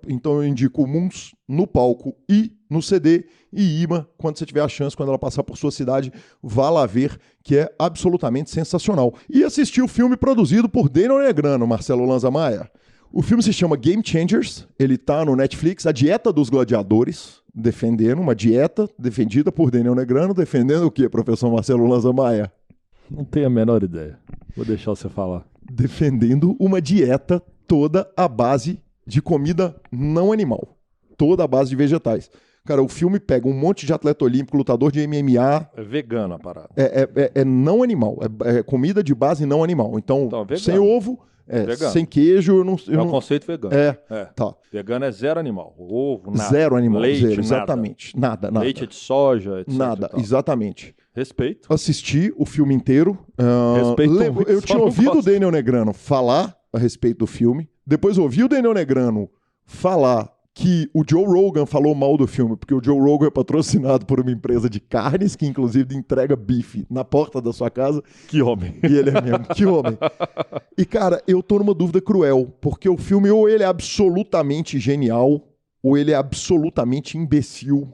Então eu indico o Moons no palco e no CD, e Ima, quando você tiver a chance, quando ela passar por sua cidade, vá lá ver, que é absolutamente sensacional. E assistir o filme produzido por Daniel Negrano, Marcelo Lanza Maia. O filme se chama Game Changers, ele tá no Netflix, A Dieta dos Gladiadores, defendendo uma dieta defendida por Daniel Negrano, defendendo o quê, professor Marcelo Lanza Maia? Não tenho a menor ideia. Vou deixar você falar. Defendendo uma dieta toda à base de comida não animal. Toda à base de vegetais. Cara, o filme pega um monte de atleta olímpico, lutador de MMA. É vegano a parada. É não animal. É comida de base não animal. Então sem ovo, sem queijo. É um conceito vegano. Tá. Vegano é zero animal. Ovo, nada. Zero animal. Leite, zero, exatamente. Nada. Leite de soja, etc. Nada, exatamente. Respeito. Assisti o filme inteiro. Respeito. Eu tinha ouvido o Daniel Negrano falar a respeito do filme. Depois ouvi o Daniel Negrano falar que o Joe Rogan falou mal do filme, porque o Joe Rogan é patrocinado por uma empresa de carnes, que inclusive entrega bife na porta da sua casa. Que homem. E ele é mesmo, que homem. E cara, eu tô numa dúvida cruel, porque o filme ou ele é absolutamente genial, ou ele é absolutamente imbecil,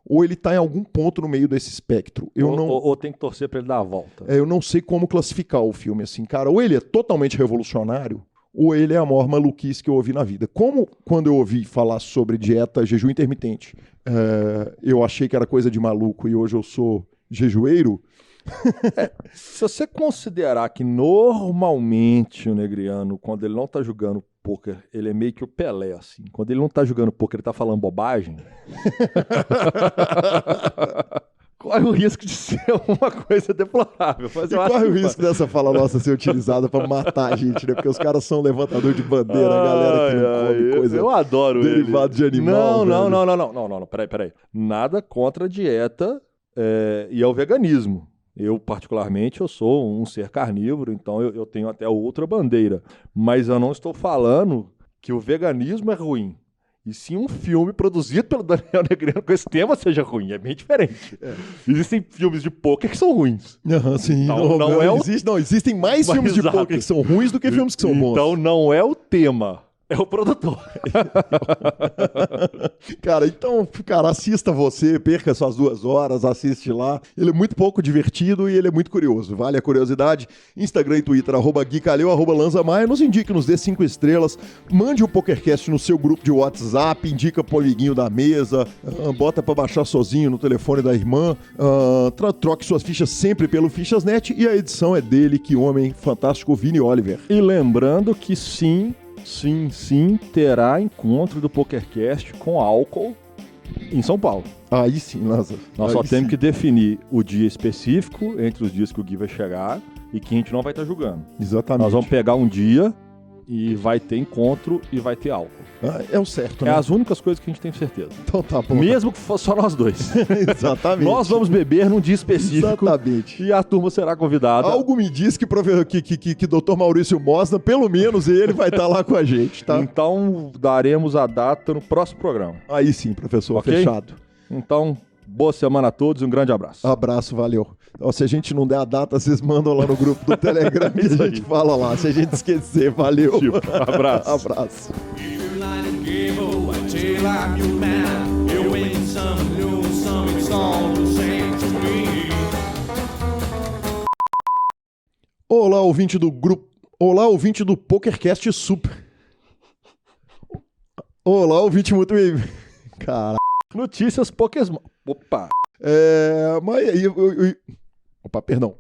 ou ele tá em algum ponto no meio desse espectro. Ou tem que torcer pra ele dar a volta. Eu não sei como classificar o filme assim, cara. Ou ele é totalmente revolucionário, ou ele é a maior maluquice que eu ouvi na vida. Como quando eu ouvi falar sobre dieta, jejum intermitente, eu achei que era coisa de maluco e hoje eu sou jejueiro. Se você considerar que normalmente o Negriano, quando ele não tá jogando pôquer, ele é meio que o Pelé, assim. Quando ele não tá jogando pôquer, ele tá falando bobagem. Corre o risco de ser uma coisa deplorável. Mas e corre o risco dessa fala nossa ser utilizada pra matar a gente, né? Porque os caras são levantador de bandeira, a galera que não come coisa. Eu adoro derivado de animal. Não, peraí. Nada contra a dieta e ao veganismo. Eu, particularmente, eu sou um ser carnívoro, então eu tenho até outra bandeira. Mas eu não estou falando que o veganismo é ruim. E sim um filme produzido pelo Daniel Negrano com esse tema seja ruim. É bem diferente. Existem filmes de pôquer que são ruins. Sim. Existem mais filmes de pôquer que são ruins do que filmes que são bons. Então não é o tema. É o produtor. Cara, assista você, perca suas 2 horas, assiste lá. Ele é muito pouco divertido e ele é muito curioso. Vale a curiosidade. Instagram e Twitter, @GuiCaleu, @LanzaMaia. Nos indique, nos dê 5 estrelas. Mande o PokerCast no seu grupo de WhatsApp. Indica pro amiguinho da mesa. Bota pra baixar sozinho no telefone da irmã. Troque suas fichas sempre pelo Fichas.net. E a edição é dele, que homem fantástico, Vini Oliver. E lembrando que sim, terá encontro do PokerCast com álcool em São Paulo. Aí sim, Lázaro. Nós só temos que definir o dia específico entre os dias que o Gui vai chegar e que a gente não vai estar jogando. Exatamente. Nós vamos pegar um dia E vai ter encontro e vai ter álcool. É o certo, É né? as únicas coisas que a gente tem certeza. Então tá bom. Mesmo que fosse só nós dois. Exatamente. Nós vamos beber num dia específico. Exatamente. E a turma será convidada. Algo me diz que Dr. Maurício Mosna, pelo menos ele vai estar lá com a gente, tá? Então, daremos a data no próximo programa. Aí sim, professor, Ok? fechado. Então, boa semana a todos e um grande abraço. Abraço, valeu. Ó, se a gente não der a data, vocês mandam lá no grupo do Telegram e a gente fala lá. Se a gente esquecer, valeu. Abraço. Abraço. Olá, ouvinte do grupo. Olá, ouvinte do PokerCast Super. Olá, ouvinte muito bem. Cara. Notícias Pokémon. Opa. Mas aí. Opa, perdão.